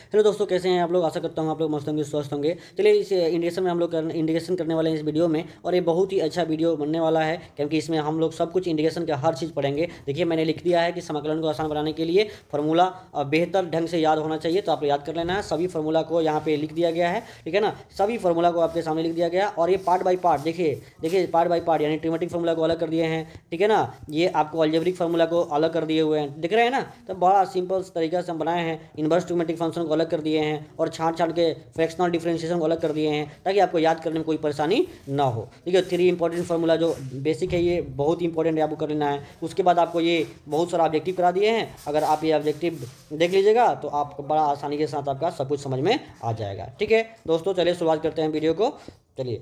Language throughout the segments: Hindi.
हेलो दोस्तों, कैसे हैं आप लोग। आशा करता हूँ आप लोग मस्त होंगे, स्वस्थ होंगे। चलिए इस इंडिकेशन में हम लोग इंडिकेशन करने वाले हैं इस वीडियो में, और ये बहुत ही अच्छा वीडियो बनने वाला है क्योंकि इसमें हम लोग सब कुछ इंडिकेशन का हर चीज़ पढ़ेंगे। देखिए मैंने लिख दिया है कि समाकलन को आसान बनाने के लिए फार्मूला बेहतर ढंग से याद होना चाहिए, तो आप याद कर लेना है। सभी फार्मूला को यहाँ पे लिख दिया गया है, ठीक है ना। सभी फार्मूला को आपके सामने लिख दिया गया, और ये पार्ट बाई पार्ट देखिए पार्ट बाई पार्ट, यानी ट्रिमेटिक फार्मूला को अलग कर दिए हैं, ठीक है ना। ये आपको अलजेब्रिक फार्मूला को अलग कर दिए हुए हैं, दिख रहे हैं ना। तो बड़ा सिंपल तरीका से हम बनाए हैं। इनवर्स ट्रिमेटिक फंक्शन को अलग कर दिए हैं और छांट के फ्रैक्शनल डिफरेंशिएशन को अलग कर दिए हैं ताकि आपको याद करने में कोई परेशानी ना हो। ठीक है, 3 इंपॉर्टेंट फार्मूला जो बेसिक है ये बहुत इंपॉर्टेंट है, आपको कर लेना है। उसके बाद आपको ये बहुत सारा ऑब्जेक्टिव करा दिए हैं। अगर आप ये ऑब्जेक्टिव देख लीजिएगा तो आपको बड़ा आसानी के साथ आपका सब कुछ समझ में आ जाएगा। ठीक है दोस्तों, चलिए शुरुआत करते हैं वीडियो को। चलिए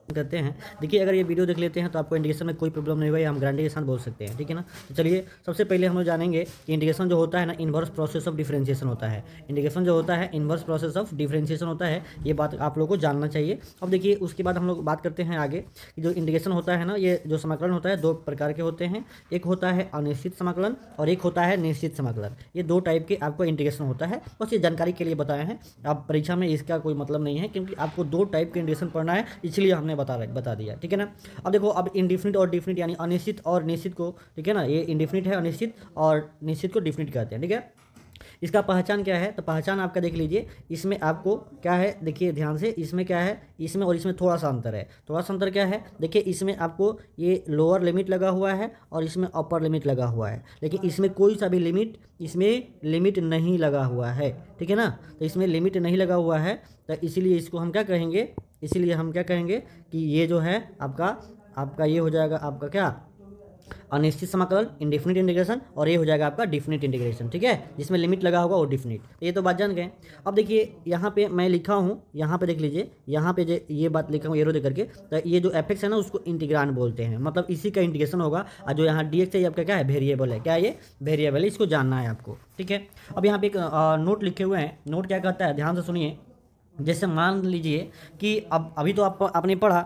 करते हैं। देखिए अगर ये वीडियो देख लेते हैं तो आपको इंडिकेशन में कोई प्रॉब्लम नहीं होगा, ये हम गारंटी के साथ बोल सकते हैं, ठीक है ना। तो चलिए सबसे पहले हम लोग जानेंगे कि इंडिकेशन जो होता है ना, इन्वर्स प्रोसेस ऑफ डिफरेंशिएशन होता है। इंडिकेशन जो होता है इन्वर्स प्रोसेस ऑफ डिफरेंशिएशन होता है, ये बात आप लोगों को जानना चाहिए। अब देखिए उसके बाद हम लोग बात करते हैं आगे कि जो इंडिकेशन होता है ना, ये जो समाकलन होता है 2 प्रकार के होते हैं। एक होता है अनिश्चित समाकलन और एक होता है निश्चित समाकलन। ये 2 टाइप के आपको इंडिकेशन होता है, बस ये जानकारी के लिए बताए हैं। आप परीक्षा में इसका कोई मतलब नहीं है क्योंकि आपको 2 टाइप के इंडिकेशन पढ़ना है, इसलिए हमने बता दिया, ठीक है ना। अब देखो, अब इंडिफिनिट और डिफिनिट यानी अनिश्चित और निश्चित को, ठीक है ना, ये इंडिफिनिट है अनिश्चित, और निश्चित को डिफिनिट कहते हैं, ठीक है। इसका पहचान क्या है, तो पहचान आपका देख लीजिए। इसमें आपको क्या है, देखिए ध्यान से, इसमें क्या है, इसमें और इसमें थोड़ा सा अंतर है। थोड़ा सा अंतर क्या है, देखिए इसमें आपको ये लोअर लिमिट लगा हुआ है और इसमें अपर लिमिट लगा हुआ है, लेकिन इसमें कोई सा भी लिमिट नहीं लगा हुआ है, ठीक है ना। तो इसमें लिमिट नहीं लगा हुआ है, तो इसीलिए इसको हम क्या कहेंगे, कि ये जो है आपका ये हो जाएगा आपका क्या, अनिश्चित समाकलन इंडेफिनिट इंटीग्रेशन, और ये हो जाएगा आपका डिफिनिट इंटीग्रेशन, ठीक है, जिसमें लिमिट लगा होगा वो डिफिनिट। ये तो बात जान गए। अब देखिए यहाँ पे मैं लिखा हूँ, यहाँ पे देख लीजिए, यहाँ पे ये बात लिखा हूँ एरो दे करके। तो ये जो एफ एक्स है ना उसको इंटीग्रांड बोलते हैं, मतलब इसी का इंटीग्रेशन होगा। और जो यहाँ डी एक्स है ये आपका क्या है, वेरिएबल है। क्या ये वेरिएबल है, इसको जानना है आपको, ठीक है। अब यहाँ पे एक नोट लिखे हुए हैं। नोट क्या कहता है, ध्यान से सुनिए। जैसे मान लीजिए कि अभी तो आपने पढ़ा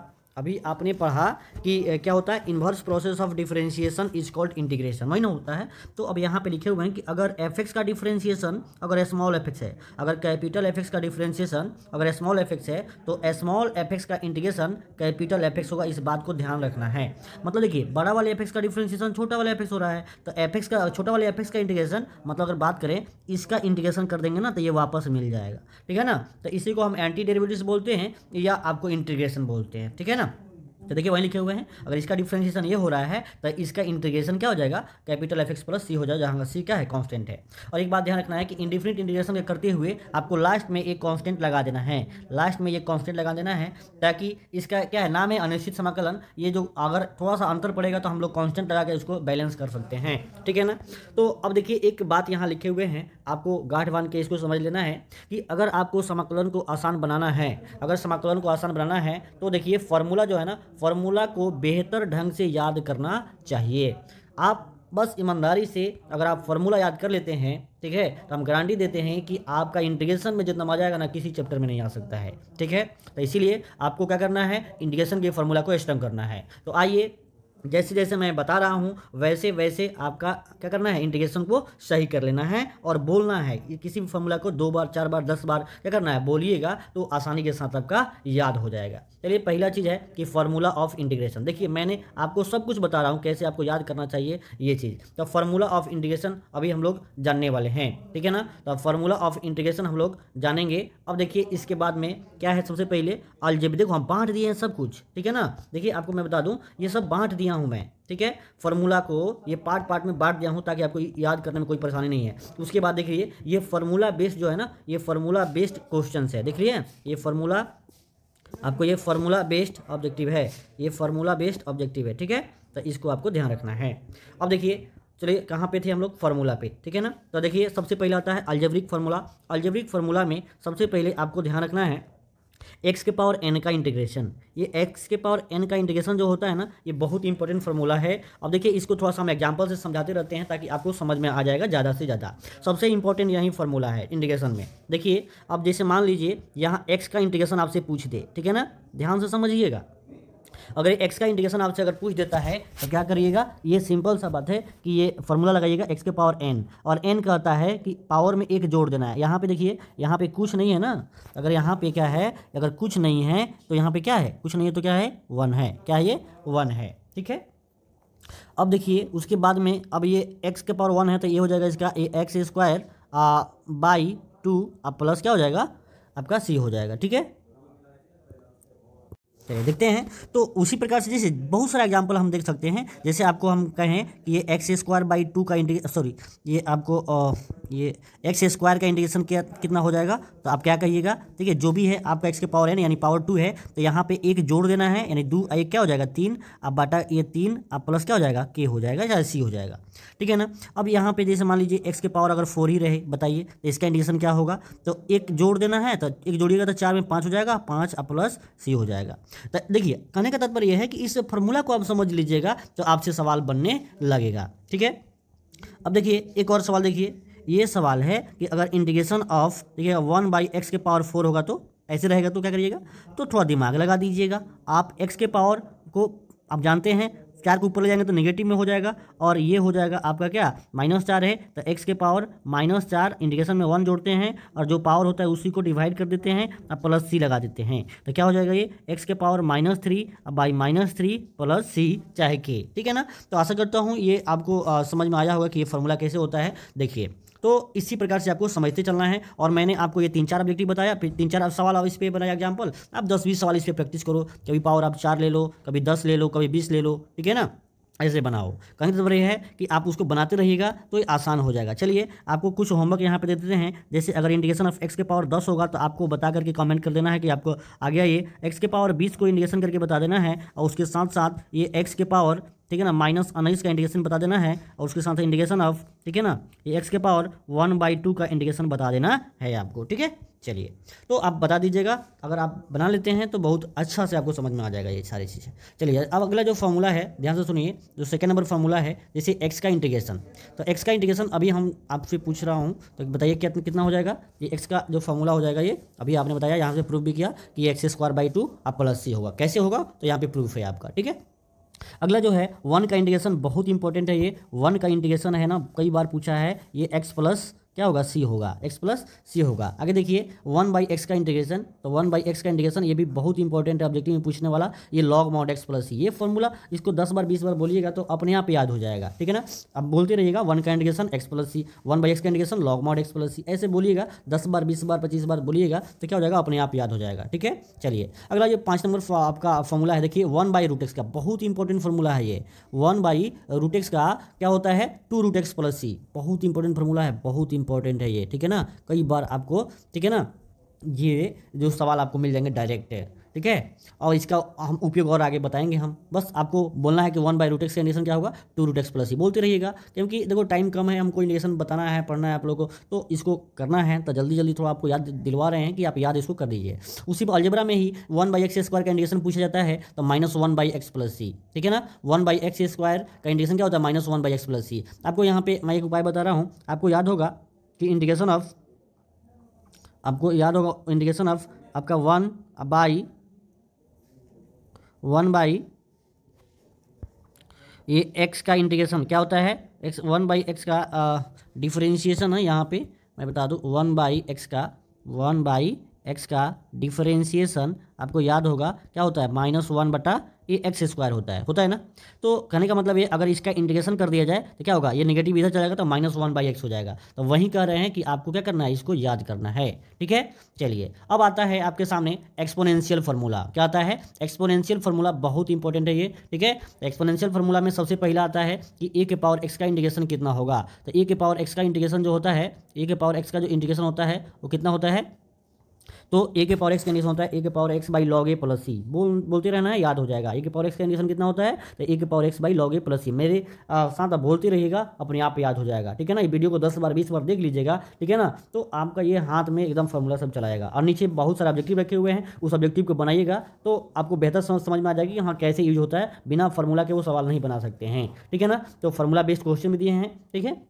कि क्या होता है, inverse process of differentiation is called integration, वही ना होता है। तो अब यहाँ पे लिखे हुए हैं कि अगर एफ एक्स का डिफरेंशिएशन अगर स्मॉल एफ एक्स है, अगर कैपिटल एफ एक्स का डिफरेंशिएशन अगर स्मॉल एफ एक्स है, तो स्मॉल एफ एक्स का इंटीग्रेशन कैपिटल एफ एक्स होगा। इस बात को ध्यान रखना है। मतलब देखिए बड़ा वाले एफ एक्स का डिफरेंशिएशन छोटा वाला एफ एक्स हो रहा है, तो एफ एक्स का छोटा वाले एफ एक्स का इंटीग्रेशन, मतलब अगर बात करें इसका इंटीग्रेशन कर देंगे ना तो ये वापस मिल जाएगा, ठीक है ना। तो इसी को हम एंटी डेरिवेटिव्स बोलते हैं या आपको इंटीग्रेशन बोलते हैं, ठीक है ना। तो देखिए वही लिखे हुए हैं, अगर इसका डिफरेंशिएशन ये हो रहा है तो इसका इंटीग्रेशन क्या हो जाएगा, कैपिटल एफ एक्स प्लस सी हो जाएगा, जहाँ सी क्या है, कांस्टेंट है। और एक बात ध्यान रखना है कि इंडिफिनिट इंटीग्रेशन करते हुए आपको लास्ट में एक कांस्टेंट लगा देना है, ताकि इसका क्या है, नाम है अनिश्चित समाकलन। ये जो अगर थोड़ा सा अंतर पड़ेगा तो हम लोग कांस्टेंट लगा के उसको बैलेंस कर सकते हैं, ठीक है ना। तो अब देखिए एक बात यहाँ लिखे हुए हैं, आपको गांठ बांध के इसको समझ लेना है कि अगर आपको समाकलन को आसान बनाना है, तो देखिए फार्मूला जो है ना, फार्मूला को बेहतर ढंग से याद करना चाहिए। आप बस ईमानदारी से अगर आप फार्मूला याद कर लेते हैं, ठीक है, तो हम गारंटी देते हैं कि आपका इंटीग्रेशन में जितना मजा आएगा ना, किसी चैप्टर में नहीं आ सकता है, ठीक है। तो इसीलिए आपको क्या करना है, इंटीग्रेशन के फार्मूला को स्ट्रॉन्ग करना है। तो आइए जैसे जैसे मैं बता रहा हूँ वैसे वैसे आपका क्या करना है, इंटीग्रेशन को सही कर लेना है और बोलना है। किसी भी फॉर्मूला को 2 बार 4 बार 10 बार क्या करना है, बोलिएगा तो आसानी के साथ आपका याद हो जाएगा। चलिए पहला चीज़ है कि फार्मूला ऑफ इंटीग्रेशन। देखिए मैंने आपको सब कुछ बता रहा हूँ कैसे आपको याद करना चाहिए ये चीज़। तो फार्मूला ऑफ इंटीग्रेशन अभी हम लोग जानने वाले हैं, ठीक है ना। तो फार्मूला ऑफ इंटीग्रेशन हम लोग जानेंगे। अब देखिए इसके बाद में क्या है, सबसे पहले अलजेब्रिक, देखो हम बांट दिए हैं सब कुछ, ठीक है ना। देखिए आपको मैं बता दूँ, ये सब बांट दिया हूँ मैं, ठीक है। फार्मूला को ये पार्ट में बांट दिया हूँ ताकि आपको याद करने में कोई परेशानी नहीं है। उसके बाद देखिए ये फार्मूला बेस्ड जो है ना, ये फार्मूला बेस्ड क्वेश्चंस है, देख रही है। ये फार्मूला आपको, ये फार्मूला बेस्ड ऑब्जेक्टिव है, ठीक है। तो इसको आपको ध्यान रखना है। अब देखिए चलिए कहाँ पे थे हम लोग, फार्मूला पे, ठीक है ना। तो देखिए सबसे पहले आता है अलजेब्रिक फार्मूला। अलजेब्रिक फार्मूला में सबसे पहले आपको ध्यान रखना है एक्स के पावर एन का इंटीग्रेशन। ये एक्स के पावर एन का इंटीग्रेशन जो होता है ना, ये बहुत इंपॉर्टेंट फार्मूला है। अब देखिए इसको थोड़ा सा हम एग्जांपल से समझाते रहते हैं ताकि आपको समझ में आ जाएगा ज़्यादा से ज़्यादा। सबसे इंपॉर्टेंट यही फार्मूला है इंटीग्रेशन में। देखिए अब जैसे मान लीजिए यहाँ एक्स का इंटीग्रेशन आपसे पूछ दे, ठीक है ना, ध्यान से समझिएगा। अगर एक्स का इंटीग्रेशन आपसे अगर पूछ देता है तो क्या करिएगा, ये सिंपल सा बात है कि ये फॉर्मूला लगाइएगा एक्स के पावर एन, और एन कहता है कि पावर में एक जोड़ देना है। यहाँ पे देखिए, यहाँ पे कुछ नहीं है ना, अगर यहाँ पे क्या है, अगर कुछ नहीं है तो यहाँ पे क्या है, कुछ नहीं है तो क्या है, 1 है। क्या है ये, 1 है, ठीक है। अब देखिए उसके बाद में, अब ये एक्स के पावर 1 है तो ये हो जाएगा इसका एक्स स्क्वायर बाई 2 अब प्लस क्या हो जाएगा आपका सी हो जाएगा, ठीक है। चलिए देखते हैं। तो उसी प्रकार से जैसे बहुत सारा एग्जांपल हम देख सकते हैं, जैसे आपको हम कहें कि ये एक्स स्क्वायर बाई 2 का सॉरी ये आपको ये एक्स स्क्वायर का इंटीग्रेशन कितना हो जाएगा, तो आप क्या कहिएगा, ठीक है, जो भी है आपका एक्स के पावर एन यानी पावर 2 है, तो यहाँ पे एक जोड़ देना है, यानी 2 एक क्या हो जाएगा 3, अब बाटा ये 3 अब प्लस क्या हो जाएगा के हो जाएगा या सी हो जाएगा, ठीक है ना। अब यहाँ पे जैसे मान लीजिए एक्स के पावर अगर 4 ही रहे, बताइए तो इसका इंटीग्रेशन क्या होगा, तो एक जोड़ देना है, तो एक जोड़िएगा तो 4 में 5 हो जाएगा, 5 अब प्लस सी हो जाएगा। तो देखिए कहने का तात्पर्य यह है कि इस फार्मूला को आप समझ लीजिएगा तो आपसे सवाल बनने लगेगा, ठीक है। अब देखिए एक और सवाल देखिए, ये सवाल है कि अगर इंटीग्रेशन ऑफ देखिए 1/x के पावर 4 होगा तो ऐसे रहेगा, तो क्या करिएगा, तो थोड़ा दिमाग लगा दीजिएगा। आप x के पावर को आप जानते हैं 4 के ऊपर ले जाएंगे तो नेगेटिव में हो जाएगा, और ये हो जाएगा आपका क्या -4 है, तो x के पावर -4 इंटीग्रेशन में 1 जोड़ते हैं और जो पावर होता है उसी को डिवाइड कर देते हैं और प्लस सी लगा देते हैं, तो क्या हो जाएगा ये x के पावर -3 बाई -3 प्लस सी चाहे के, ठीक है ना। तो आशा करता हूँ ये आपको समझ में आया होगा कि ये फार्मूला कैसे होता है। देखिए तो इसी प्रकार से आपको समझते चलना है, और मैंने आपको ये 3-4 ऑब्जेक्टिव बताया, फिर 3-4 सवाल आप इस पे बनाया एग्जाम्पल, आप 10-20 सवाल इस पे प्रैक्टिस करो, कभी पावर आप 4 ले लो, कभी 10 ले लो, कभी 20 ले लो, ठीक है ना, ऐसे बनाओ। कहने का है कि आप उसको बनाते रहिएगा तो ये आसान हो जाएगा। चलिए आपको कुछ होमवर्क यहाँ पे दे देते हैं, जैसे अगर इंटीग्रेशन ऑफ एक्स के पावर 10 होगा तो आपको बता करके कमेंट कर देना है कि आपको आ गया ये एक्स के पावर 20 को इंटीग्रेशन करके बता देना है, और उसके साथ साथ ये एक्स के पावर, ठीक है ना, -19 का इंटीग्रेशन बता देना है, और उसके साथ इंटीग्रेशन ऑफ, ठीक है ना, ये एक्स के पावर 1/2 का इंटीग्रेशन बता देना है आपको, ठीक है। चलिए तो आप बता दीजिएगा, अगर आप बना लेते हैं तो बहुत अच्छा से आपको समझ में आ जाएगा ये सारी चीज़ें। चलिए अब अगला जो फार्मूला है ध्यान से सुनिए, जो सेकंड नंबर फार्मूला है, जैसे एक्स का इंटीग्रेशन, तो एक्स का इंटीग्रेशन अभी हम आपसे पूछ रहा हूँ, तो बताइए कितना हो जाएगा। ये एक्स का जो फार्मूला हो जाएगा, ये अभी आपने बताया, यहाँ से प्रूफ भी किया कि एक्स स्क्वायर बाई 2 अब प्लस सी होगा। कैसे होगा, तो यहाँ पे प्रूफ है आपका, ठीक है। अगला जो है 1 का इंटीग्रेशन, बहुत इंपॉर्टेंट है ये 1 का इंटीग्रेशन है ना, कई बार पूछा है, ये एक्स प्लस क्या होगा सी होगा, x प्लस सी होगा। आगे देखिए 1/x का इंटीग्रेशन, तो 1/x का इंटीग्रेशन ये भी बहुत इंपॉर्टेंट है, ऑब्जेक्टिव में पूछने वाला, ये log mod x प्लस सी, ये फॉर्मूला इसको 10 बार 20 बार बोलिएगा तो अपने आप याद हो जाएगा, ठीक है ना। अब बोलते रहिएगा 1 का integration x plus c, 1/x का integration log mod x plus c, ऐसे बोलिएगा 10 बार 20 बार 25 बार बोलिएगा तो क्या हो जाएगा, अपने आप याद हो जाएगा, ठीक है। चलिए अगला जो 5 नंबर आपका फॉर्मूला है, देखिए 1/√x का, बहुत इंपॉर्टेंट फॉर्मूला है ये। 1/√x का क्या होता है, 2√x प्लस सी, बहुत इंपॉर्टेंट फॉर्मूला है, बहुत इंपॉर्टेंट है ये, ठीक है ना। कई बार आपको, ठीक है ना, ये जो सवाल आपको मिल जाएंगे डायरेक्ट है, ठीक है, और इसका हम उपयोग और आगे बताएंगे हम। बस आपको बोलना है कि 1/√x का इंटीग्रेशन क्या होगा, 2√x प्लस ही बोलते रहिएगा, क्योंकि देखो टाइम कम है, हमको इंटीग्रेशन बताना है, पढ़ना है आप लोगों को, तो इसको करना है, तो जल्दी जल्दी थोड़ा आपको याद दिलवा रहे हैं कि आप याद इसको कर दीजिए। उसी अलजेब्रा में ही 1/x स्क्वायर का इंटीग्रेशन पूछा जाता है, तो -1/x प्लस सी, ठीक है ना। 1/x स्क्वायर का इंटीग्रेशन क्या होता है, -1/x प्लस सी। आपको यहाँ पे मैं एक उपाय बता रहा हूँ, आपको याद होगा कि इंटीग्रेशन ऑफ, आपको याद होगा इंटीग्रेशन ऑफ आपका 1/, ये x का इंटीग्रेशन क्या होता है, x 1/x का डिफरेंशिएशन है, यहाँ पे मैं बता दूँ 1/x का डिफरेंशिएशन आपको याद होगा क्या होता है, -1/, ये एक्स स्क्वायर होता है ना। तो कहने का मतलब ये अगर इसका इंटीग्रेशन कर दिया जाए तो क्या होगा, ये नेगेटिव इधर चलेगा तो -1/x हो जाएगा। तो वही कह रहे हैं कि आपको क्या करना है, इसको याद करना है, ठीक है। चलिए अब आता है आपके सामने एक्सपोनेंशियल फार्मूला। क्या आता है, एक्सपोनेंशियल फार्मूला, बहुत इंपॉर्टेंट है ये, ठीक है। एक्सपोनेंशियल फार्मूला में सबसे पहला आता है कि a के पावर x का इंटीग्रेशन कितना होगा। तो a के पावर x का इंटीग्रेशन जो होता है, a के पावर x का जो इंटीग्रेशन होता है वो कितना होता है, तो a के पावर x का इंटीग्रेशन होता है a के power x by log a plus c, बोलते रहना है, याद हो जाएगा। a के पावर x का इंटीग्रेशन कितना होता है, तो a के power x by log a plus c, मेरे साथ आप बोलते रहिएगा, अपने आप याद हो जाएगा, ठीक है ना। ये वीडियो को 10 बार 20 बार देख लीजिएगा, ठीक है ना, तो आपका ये हाथ में एकदम फार्मूला सब चलाएगा। और नीचे बहुत सारे ऑब्जेक्टिव रखे हुए हैं, उस ऑब्जेक्टिव को बनाइएगा तो आपको बेहतर समझ में आ जाएगी कि हाँ कैसे यूज होता है, बिना फार्मूला के वो सवाल नहीं बना सकते हैं, ठीक है ना। तो फार्मूला बेस्ड क्वेश्चन भी दिए हैं, ठीक है।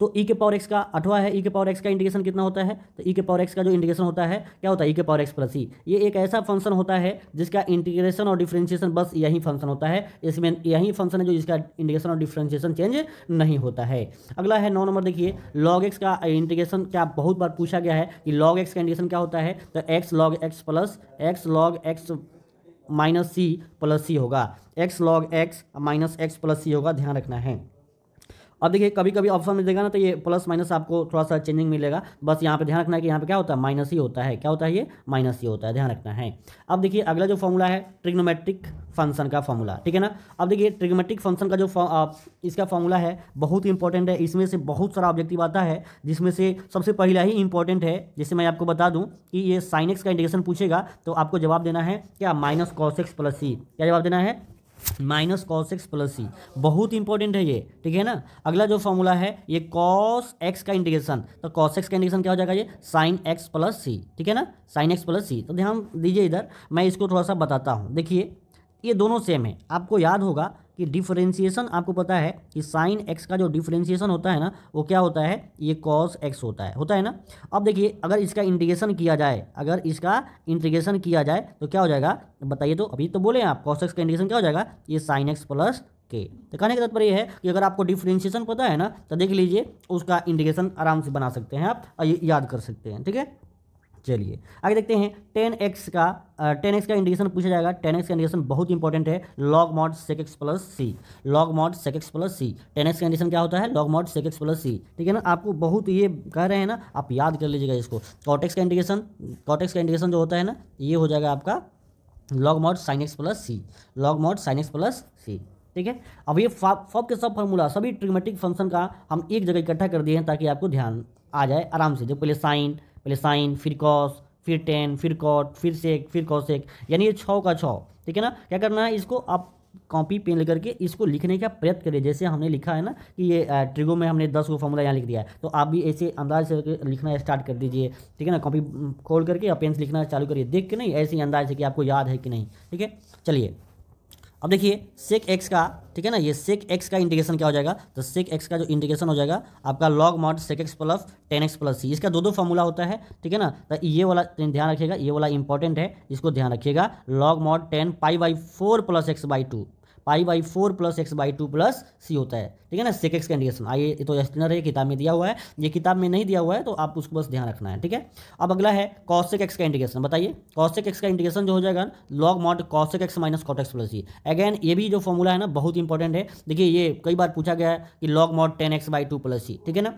तो ई के पावर एक्स का 8वां है, ई के पावर एक्स का इंटीग्रेशन कितना होता है, तो ई के पावर एक्स का जो इंटीग्रेशन होता है क्या होता है, ई के पावर एक्स प्लस ई। ये एक ऐसा फंक्शन होता है जिसका इंटीग्रेशन और डिफरेंशिएशन बस यही फंक्शन होता है, इसमें यही फंक्शन है जो जिसका इंटीग्रेशन और डिफरेंशिएशन चेंज नहीं होता है। अगला है 9 नंबर, देखिए लॉग एक्स का इंटीग्रेशन क्या बहुत बार पूछा गया है कि लॉग एक्स का इंटीग्रेशन क्या होता है, तो x log x plus x log x minus c plus c होगा, x log x minus x plus c होगा, ध्यान रखना है। अब देखिए कभी कभी ऑप्शन में देगा ना तो ये प्लस माइनस आपको थोड़ा सा चेंजिंग मिलेगा, बस यहाँ पे ध्यान रखना है कि यहाँ पे क्या होता है, माइनस ही होता है, क्या होता है ये माइनस ही होता है, ध्यान रखना है। अब देखिए अगला जो फॉर्मूला है ट्रिग्नोमेट्रिक फंक्शन का फॉर्मूला, ठीक है ना। अब देखिए ट्रिग्नोमेट्रिक फंक्शन का जो इसका फॉर्मूला है बहुत इंपॉर्टेंट है, इसमें से बहुत सारा ऑब्जेक्टिव आता है जिसमें से सबसे पहला ही इंपॉर्टेंट है, जिससे मैं आपको बता दूँ कि ये साइन एक्स का इंटीग्रेशन पूछेगा तो आपको जवाब देना है क्या, माइनस कॉस एक्स प्लस सी, क्या जवाब देना है, माइनस कॉस एक्स प्लस सी, बहुत इंपॉर्टेंट है ये, ठीक है ना। अगला जो फॉर्मूला है ये कॉस एक्स का इंटीग्रेशन, तो कॉस एक्स का इंटीग्रेशन क्या हो जाएगा, ये साइन एक्स प्लस सी, ठीक है ना, साइन एक्स प्लस सी। तो ध्यान दीजिए इधर, मैं इसको थोड़ा सा बताता हूँ। देखिए ये दोनों सेम है, आपको याद होगा कि डिफरेंशिएशन आपको पता है कि साइन एक्स का जो डिफरेंशिएशन होता है ना वो क्या होता है, ये कॉस एक्स होता है ना। अब देखिए अगर इसका इंटीग्रेशन किया जाए, अगर इसका इंटीग्रेशन किया जाए तो क्या हो जाएगा बताइए, तो अभी तो बोले आप कॉस एक्स का इंटीग्रेशन क्या हो जाएगा, ये साइन एक्स प्लस के। तो कहने का तात्पर्य है कि अगर आपको डिफरेंशिएशन पता है ना तो देख लीजिए उसका इंटीग्रेशन आराम से बना सकते हैं आप, याद कर सकते हैं, ठीक है। चलिए आगे देखते हैं 10x का इंटीग्रेशन पूछा जाएगा। 10x का इंटीग्रेशन बहुत इंपॉर्टेंट है, log mod sec x plus c, log mod sec x plus c. 10x का इंटीग्रेशन क्या होता है, log mod sec x plus c, ठीक है ना। आपको बहुत ये कह रहे हैं ना, आप याद कर लीजिएगा इसको। कॉट एक्स का इंटीग्रेशन जो होता है ना ये हो जाएगा आपका log mod sine x plus c, log mod sine x plus c, ठीक है। अब ये सब के सब फार्मूला सभी ट्रिग्नोमेट्रिक फंक्शन का हम एक जगह इकट्ठा कर दिए हैं ताकि आपको ध्यान आ जाए आराम से। जो पहले साइन फिर कॉस फिर टेन फिर कॉट फिर सेक फिर कॉसेक, यानी ये 6 का 6, ठीक है ना। क्या करना है, इसको आप कॉपी पेन लेकर के इसको लिखने का प्रयत्न करिए, जैसे हमने लिखा है ना कि ये ट्रिगो में हमने 10 को फॉर्मूला यहाँ लिख दिया है, तो आप भी ऐसे अंदाज से लिखना स्टार्ट कर दीजिए, ठीक है ना। कॉपी खोल करके या पेन से लिखना चालू करिए, देख के नहीं, ऐसे ही अंदाज है कि आपको याद है कि नहीं, ठीक है। चलिए अब देखिए सेक एक्स का, ठीक है ना, ये सेक एक्स का इंटीग्रेशन क्या हो जाएगा, तो सेक एक्स का जो इंटीग्रेशन हो जाएगा आपका log mod sec x plus 10x plus c. इसका दो फार्मूला होता है, ठीक है ना। तो ये वाला ध्यान रखिएगा, ये वाला इंपॉर्टेंट है, इसको ध्यान रखिएगा। Log mod 10 π/4 plus x by 2, π/4 plus x by 2 plus c होता है, ठीक है ना। सेक एक्स का इंटीग्रेशन आइए, ये तो एक्सप्लेनर है, किताब में दिया हुआ है, ये किताब में नहीं दिया हुआ है तो आप उसको बस ध्यान रखना है, ठीक है। अब अगला है कॉसेक एक्स का इंटीग्रेशन, बताइए कॉसेक एक्स का इंटीग्रेशन जो हो जाएगा log mod cosec x minus cot x plus c. Again ये भी जो फॉर्मूला है ना बहुत इंपॉर्टेंट है। देखिए ये कई बार पूछा गया है कि log mod 10x/2 plus c, ठीक है ना।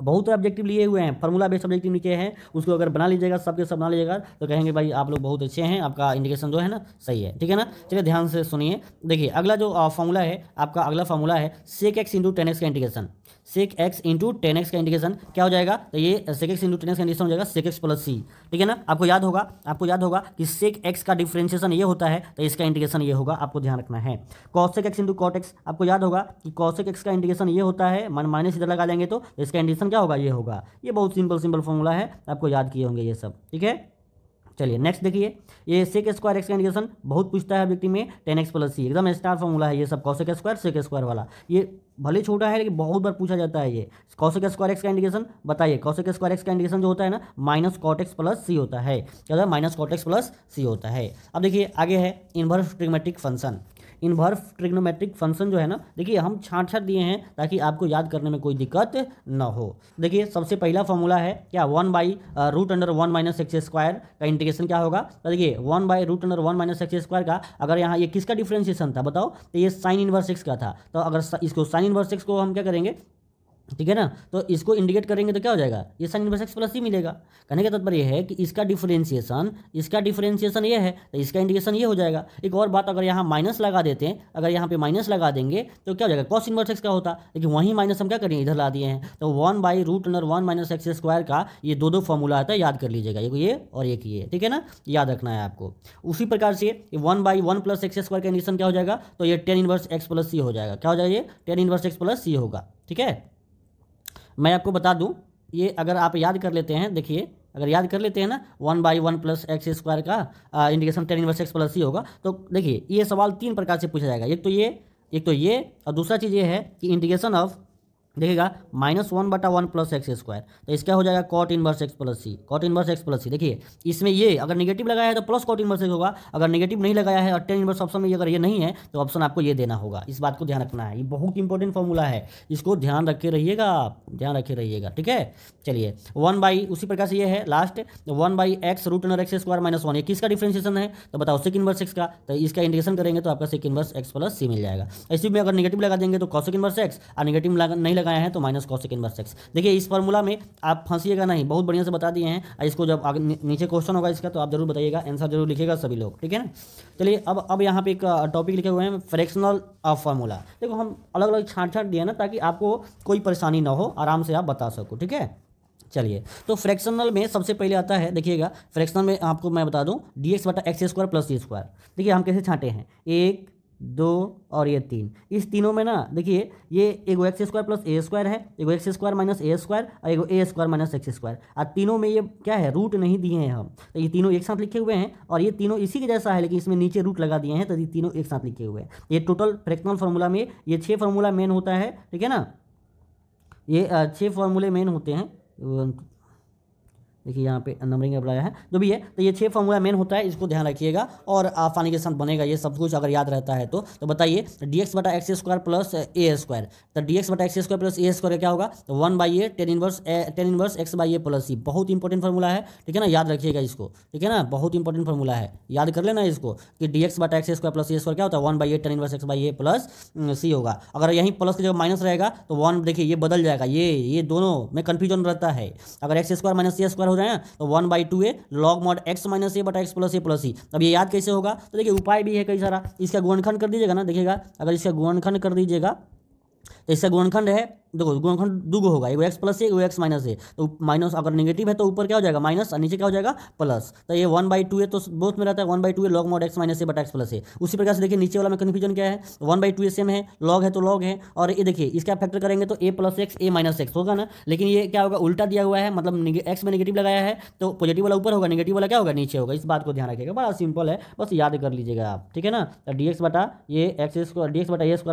बहुत ऑब्जेक्टिव लिए हुए हैं, फार्मूला बेस्ड ऑब्जेक्टिव नीचे हैं, उसको अगर बना लीजिएगा सबके सब बना लीजिएगा तो कहेंगे भाई आप लोग बहुत अच्छे हैं, आपका इंडिकेशन जो है ना सही है, ठीक है ना। चलिए ध्यान से सुनिए, देखिए अगला जो फार्मूला है आपका, अगला फार्मूला है सेक एक्स इंटू 10x का इंटीग्रेशन। सेक एक्स इंटू 10x का इंटीग्रेशन क्या हो जाएगा, तो ये सेक एक्स इंटू 10x का इंटीग्रेशन हो जाएगा सेक एक्स प्लस सी, ठीक है ना। आपको याद होगा कि सेक एक्स का डिफरेंशिएशन ये होता है तो इसका इंटीग्रेशन ये होगा, आपको ध्यान रखना है। Cosec x into cot x, आपको याद होगा कि कॉसेक एक्स का इंटीग्रेशन ये होता है, माइनस इधर लगा देंगे तो इसका इंटीग्रेशन क्या होगा, ये होगा। ये बहुत सिंपल फॉर्मूला है, आपको याद किए होंगे ये सब, ठीक है। चलिए नेक्स्ट देखिए, ये सेक स्क्वायर एक्स का इंटीग्रेशन बहुत पूछता है ऑब्जेक्टिव में, 10x प्लस सी, एकदम स्टार फॉर्मूला है ये सब। कॉसेक स्क्वायर सेक स्क्वायर वाला ये भले छोटा है लेकिन बहुत बार पूछा जाता है ये। कॉसेक स्क्वायर एक्स का इंटीग्रेशन बताइए, कॉसेक स्क्वायर एक्स का इंटीग्रेशन जो होता है ना minus cot x plus c होता है, क्या होता है, minus cot x plus c होता है। अब देखिए आगे है inverse trigonometric function. Inverse trigonometric function जो है ना, देखिए हम छांट दिए हैं ताकि आपको याद करने में कोई दिक्कत ना हो। देखिए सबसे पहला फॉर्मूला है क्या, 1/√1 माइनस एक्स स्क्वायर का इंटीग्रेशन क्या होगा, तो देखिए 1/√1 माइनस एक्स स्क्वायर का अगर यहाँ ये किसका डिफरेंशिएशन था बताओ, तो ये साइन इनवर्स एक्स का था। तो अगर इसको साइन इनवर्स एक्स को हम क्या करेंगे, ठीक है ना, तो इसको इंडिकेट करेंगे तो क्या हो जाएगा, ये साइन इनवर्स एक्स प्लस ही मिलेगा। कहने का तात्पर्य है कि इसका डिफरेंशिएशन ये है तो इसका इंडिकेशन ये हो जाएगा। एक और बात, अगर यहाँ माइनस लगा देते हैं, अगर यहाँ पे माइनस लगा देंगे तो क्या हो जाएगा, कॉस इनवर्स एक्स का होता, लेकिन वहीं माइनस हम क्या करेंगे इधर ला दिए हैं, तो 1/√1 माइनस एक्स स्क्वायर का ये दो फॉर्मूला आता है, याद कर लीजिएगा, ये और एक ये, ठीक है ना, याद रखना है आपको। उसी प्रकार से 1/1 प्लस एक्स स्क्वायर का इंडिकेशन क्या हो जाएगा, तो ये 10 इनवर्स एक्स प्लस सी हो जाएगा। क्या हो जाएगा, ये 10 इनवर्स एक्स प्लस सी होगा, ठीक है। मैं आपको बता दूं, ये अगर आप याद कर लेते हैं, देखिए अगर याद कर लेते हैं ना 1/1 प्लस एक्स स्क्वायर का integration 10 inverse x plus c होगा, तो देखिए ये सवाल 3 प्रकार से पूछा जाएगा। एक तो ये और दूसरा चीज़ ये है कि इंटीग्रेशन ऑफ देखिएगा -1/1 प्लस एक्स स्क्वायर, तो इसका हो जाएगा कॉट इनवर्स एक्स प्लस सी, कॉट इनवर्स एक्स प्लस सी। देखिए इसमें ये अगर नेगेटिव लगाया है तो प्लस कॉट इनवर्स एक्स होगा, अगर नेगेटिव नहीं लगाया है और टेन इनवर्स ऑप्शन में अगर ये नहीं है तो ऑप्शन आपको ये देना होगा। इस बात को ध्यान रखना है, ये बहुत इंपॉर्टेंट फॉर्मूला है, इसको ध्यान रखे रहिएगा आप, ध्यान रखे रहिएगा, ठीक है। चलिए 1 उसी प्रकार से ये है last 1/x root under x square minus 1, ये किसका डिफरेंशिएशन है तो बताओ सेक इनवर्स एक्स का, तो इसका इंटीग्रेशन करेंगे तो आपका सेक इनवर्स एक्स प्लस सी मिल जाएगा। इसी में अगर नेगेटिव लगा देंगे तो कॉसेक इनवर्स एक्स, और नेगेटिव नहीं लगाया है तो माइनस कॉसेक इनवर्स एक्स। देखिए इस फॉर्मूला में आप फंसिएगा नहीं, बहुत बढ़िया से बता दिए हैं। इसको जब आगे नीचे क्वेश्चन होगा इसका तो आप जरूर बताइएगा, आंसर जरूर लिखिएगा सभी लोग, ठीक है ना। चलिए अब यहाँ पे एक टॉपिक लिखे हुए हैं फ्रैक्शनल ऑफ फार्मूला। देखो हम अलग अलग छाँट दिए ना ताकि आपको कोई परेशानी ना हो, आराम से आप बता सको, ठीक है। चलिए तो फ्रैक्शनल में सबसे पहले आता है, देखिएगा फ्रैक्शनल में आपको मैं बता दूं dx/x² प्लस सी स्क्वायर। देखिए हम कैसे छांटे हैं, 1 2 और ये 3, इस तीनों में ना देखिए ये एगो x square plus a square है, एगो x square minus a square और एगो ए स्क्वायर माइनस एक्स स्क्वायर, और तीनों में ये क्या है रूट नहीं दिए हैं हम, तो ये तीनों एक साथ लिखे हुए हैं और ये तीनों इसी के जैसा है लेकिन इसमें नीचे रूट लगा दिए हैं, तो ये तीनों एक साथ लिखे हुए हैं। ये टोटल फ्रैक्शनल फार्मूला में ये 6 फार्मूला मेन होता है, ठीक है ना। ये 6 फार्मूले मेन होते हैं, देखिए यहाँ पे नंबरिंग अप्लाई है जो भी है, तो ये 6 फार्मूला मेन होता है, इसको ध्यान रखिएगा और आसानी के साथ बनेगा ये सब कुछ अगर याद रहता है तो बताइए dx/x² प्लस ए स्क्वायर, तो dx/x² प्लस ए स्क्वायर क्या होगा, तो 1/a tan inverse x/a plus सी। बहुत इंपॉर्टेंट फार्मूला है, ठीक है ना, याद रखिएगा इसको, ठीक है ना, बहुत इंपॉर्टेंट फार्मूला है, याद कर लेना इसको कि dx/x² प्लस ए स्क्वायर क्या होता है 1/a tan inverse x/a plus c होगा। अगर यहीं प्लस की जगह माइनस रहेगा तो 1, देखिए ये बदल जाएगा, ये दोनों में कन्फ्यूजन रहता है। अगर x square minus c square हो जाए तो 1/2a log mod x minus a बटा x plus a plus c. अब ये याद कैसे होगा, तो देखिए उपाय भी है कई सारा, इसका गुणनखंड कर दीजिएगा ना, देखिएगा अगर इसका गुणनखंड कर दीजिएगा तो इसका गुणनखंड है, देखो गुणनखंड दुगो होगा, एगो एक्स प्लस ए एगो एक्स माइनस ए, तो माइनस अगर नेगेटिव है तो ऊपर क्या हो जाएगा माइनस और नीचे क्या हो जाएगा प्लस, तो ये 1/2a तो बोथ में रहता है 1/2a log mod x minus a बटा एक्स प्लस ए। उसी प्रकार से देखिए नीचे वाला में कन्फ्यूजन क्या है, 1/2a सेम है, लॉग है तो लॉग है, और ये देखिए इसका फैक्टर करेंगे तो a plus x A minus x होगा ना, लेकिन ये क्या होगा उल्टा दिया हुआ है, मतलब एक्स में नेगेटिव लगाया है तो पॉजिटिव वाला ऊपर होगा, नेगेटिव वाला क्या होगा नीचे होगा। इस बात को ध्यान रखिएगा, बड़ा सिंपल है, बस याद कर लीजिएगा आप, ठीक है ना। dx/a²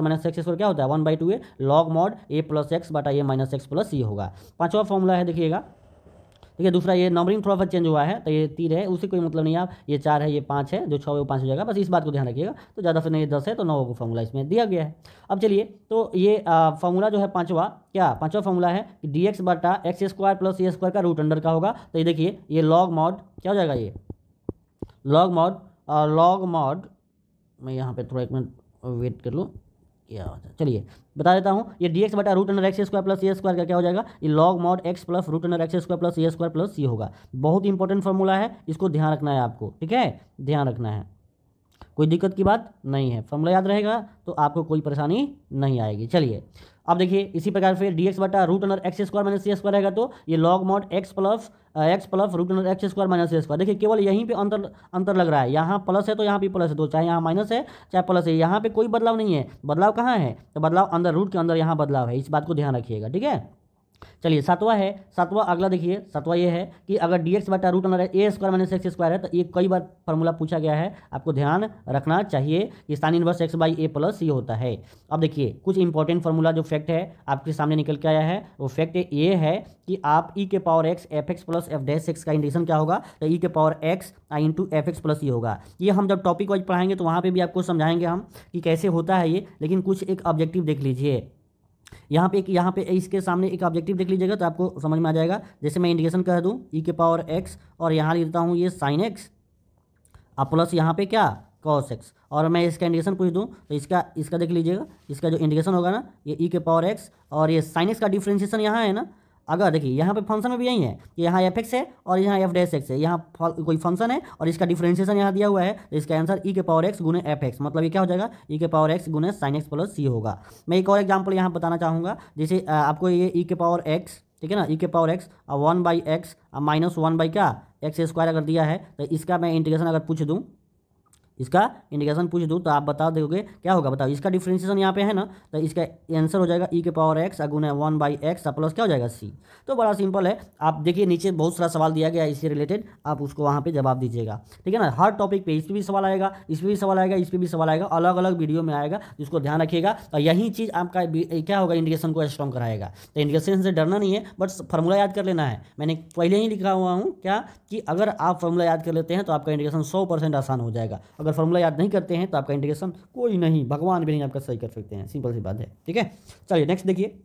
माइनस एक्स स्क्वायर क्या होता है 1/2a लॉग मॉड ए प्लस एक्स बटा ए माइनस एक्स प्लस सी होगा। पांचवा फॉर्मूला है, देखिएगा ठीक है, दूसरा ये नंबरिंग थोड़ा सा चेंज हुआ है, तो ये 3 है उससे कोई मतलब नहीं, आप ये 4 है ये 5 है, जो 6 है वो 5 हो जाएगा, बस इस बात को ध्यान रखिएगा। तो ज़्यादा से नहीं 10 है तो 9 को फॉर्मूला इसमें दिया गया है। अब चलिए तो ये फॉर्मूला जो है पांचवा फॉर्मूला है कि dx/x² प्लस ए स्क्वायर का रूट अंडर का होगा, तो ये देखिए ये लॉग मॉड क्या हो जाएगा, ये लॉग मॉड मैं यहाँ पे थोड़ा 1 मिनट वेट कर लूँ, क्या होता है चलिए बता देता हूँ, ये dx/रूट under x square plus a square का क्या हो जाएगा, ये log mod x plus root under x square plus a square plus c होगा। बहुत इंपॉर्टेंट फॉर्मूला है, इसको ध्यान रखना है आपको, ठीक है, ध्यान रखना है, कोई दिक्कत की बात नहीं है, फॉर्मूला याद रहेगा तो आपको कोई परेशानी नहीं आएगी। चलिए अब देखिए इसी प्रकार फिर dx/रूट under x square minus c square रहेगा, तो ये log mod x plus root under x square minus c square. देखिए केवल यहीं पे अंतर लग रहा है, यहाँ प्लस है तो यहाँ भी प्लस है, तो चाहे यहाँ माइनस है चाहे प्लस है, यहाँ पे कोई बदलाव नहीं है। बदलाव कहाँ है, तो बदलाव अंदर रूट के अंदर यहाँ बदलाव है, इस बात को ध्यान रखिएगा, ठीक है। चलिए सातवां अगला देखिए, सातवां ये है कि अगर dx/रूट under a square minus x square है, तो ये कई बार फॉर्मूला पूछा गया है, आपको ध्यान रखना चाहिए कि sign inverse x by a plus ये होता है। अब देखिए कुछ इंपॉर्टेंट फॉर्मूला जो फैक्ट है आपके सामने निकल के आया है, वो फैक्ट ये है कि आप e के power x F x plus F dash x का इंटीग्रेशन क्या होगा, तो e के power x into F x plus ये होगा। ये हम जब टॉपिक वाइज पढ़ाएंगे तो वहाँ पर भी आपको समझाएंगे हम कि कैसे होता है ये, लेकिन कुछ एक ऑब्जेक्टिव देख लीजिए, यहाँ पे इसके सामने एक ऑब्जेक्टिव देख लीजिएगा तो आपको समझ में आ जाएगा। जैसे मैं इंटीग्रेशन कह दूँ e के पावर एक्स और यहाँ लिख देता हूँ ये साइन एक्स और प्लस यहाँ पे क्या कॉस एक्स, और मैं इसका इंटीग्रेशन पूछ दूँ तो इसका देख लीजिएगा, इसका जो इंटीग्रेशन होगा ना ये e के पावर एक्स और ये साइन एक्स का डिफ्रेंशिएशन यहाँ है ना। अगर देखिए यहाँ पे फंक्शन में भी यही है कि यहाँ एफ एक्स है और यहाँ एफ डैश एक्स है, यहाँ कोई फंक्शन है और इसका डिफरेंशिएशन यहाँ दिया हुआ है, तो इसका आंसर e के पावर एक्स गुने एफ एक्स, मतलब ये क्या हो जाएगा e के पावर एक्स गुने साइन एक्स प्लस सी होगा। मैं एक और एग्जाम्पल यहाँ बताना चाहूँगा, जैसे आपको ये e के पावर एक्स, ठीक है ना, e के power x 1/x minus 1 by क्या एक्स स्क्वायर अगर दिया है, तो इसका मैं इंटीग्रेशन अगर पूछ दूँ, इसका इंटीग्रेशन पूछ दूँ तो आप बता दोगे क्या होगा, बताओ। इसका डिफरेंशिएशन यहाँ पे है ना, तो इसका आंसर हो जाएगा ई के पावर एक्स गुना 1/x प्लस क्या हो जाएगा सी। तो बड़ा सिंपल है। आप देखिए नीचे बहुत सारा सवाल दिया गया है इससे रिलेटेड, आप उसको वहाँ पे जवाब दीजिएगा, ठीक है ना। हर टॉपिक पे इस पर भी सवाल आएगा, इस पर भी सवाल आएगा, इस पर भी सवाल आएगा, अलग अलग वीडियो में आएगा, जिसको ध्यान रखिएगा। और यही चीज़ आपका क्या होगा, इंटीग्रेशन को स्ट्रॉन्ग कराएगा। तो इंटीग्रेशन से डरना नहीं है, बट फॉर्मूला याद कर लेना है। मैंने पहले ही लिखा हुआ हूँ क्या, कि अगर आप फॉर्मूला याद कर लेते हैं तो आपका इंटीग्रेशन 100% आसान हो जाएगा। अगर फॉर्मूला याद नहीं करते हैं तो आपका इंटीग्रेशन कोई नहीं, भगवान भी नहीं आपका सही कर सकते हैं। सिंपल सी बात है, ठीक है। चलिए नेक्स्ट देखिए।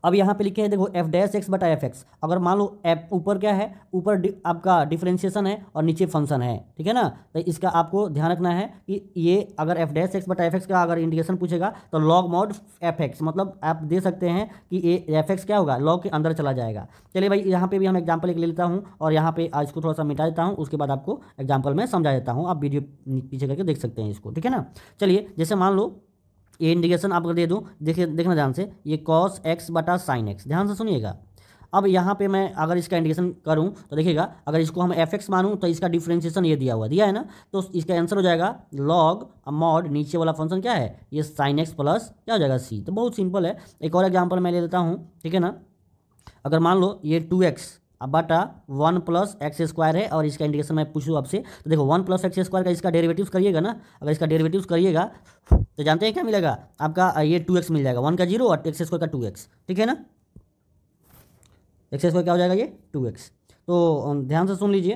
अब यहाँ पे लिखे हैं देखो एफ डैश एक्स बटा एफ एक्स। अगर मान लो एफ ऊपर क्या है, ऊपर आपका डिफरेंशिएशन है और नीचे फंक्शन है, ठीक है ना। तो इसका आपको ध्यान रखना है कि ये अगर एफ डैश एक्स बटा एफ एक्स का अगर इंटीग्रेशन पूछेगा तो लॉग मॉड एफ एक्स, मतलब आप दे सकते हैं कि ये एफ एक्स क्या होगा, लॉग के अंदर चला जाएगा। चलिए भाई यहाँ पे भी हम एग्जाम्पल एक ले लेता हूँ और यहाँ पे इसको थोड़ा सा मिटा देता हूँ, उसके बाद आपको एग्जाम्पल में समझा देता हूँ। आप वीडियो पीछे करके देख सकते हैं इसको, ठीक है ना। चलिए जैसे मान लो ये इंडिकेशन आपको दे दूं, देखिए देखना ध्यान से, ये कॉस एक्स बटा साइन एक्स, ध्यान से सुनिएगा। अब यहाँ पे मैं अगर इसका इंडिकेशन करूँ तो देखिएगा, अगर इसको हम एफ एक्स मानूँ तो इसका डिफरेंशिएशन ये दिया है ना, तो इसका आंसर हो जाएगा लॉग मॉड नीचे वाला फंक्शन क्या है, ये साइन एक्स प्लस क्या हो जाएगा सी। तो बहुत सिंपल है। एक और एग्जाम्पल मैं ले लेता हूँ, ठीक है ना। अगर मान लो ये 2x बटा 1 प्लस एक्स स्क्वायर है और इसका इंडिकेशन मैं पूछूँ आपसे, तो देखो 1 प्लस एक्स स्क्वायर का इसका डेरिवेटिव्स करिएगा ना, अगर इसका डेरिवेटिव्स करिएगा तो जानते हैं क्या मिलेगा आपका, ये 2x मिल जाएगा, 1 का 0 और एक्स स्क्वायर का 2x, ठीक है ना। एक्स स्क्वायर क्या हो जाएगा, ये 2x। तो ध्यान से सुन लीजिए,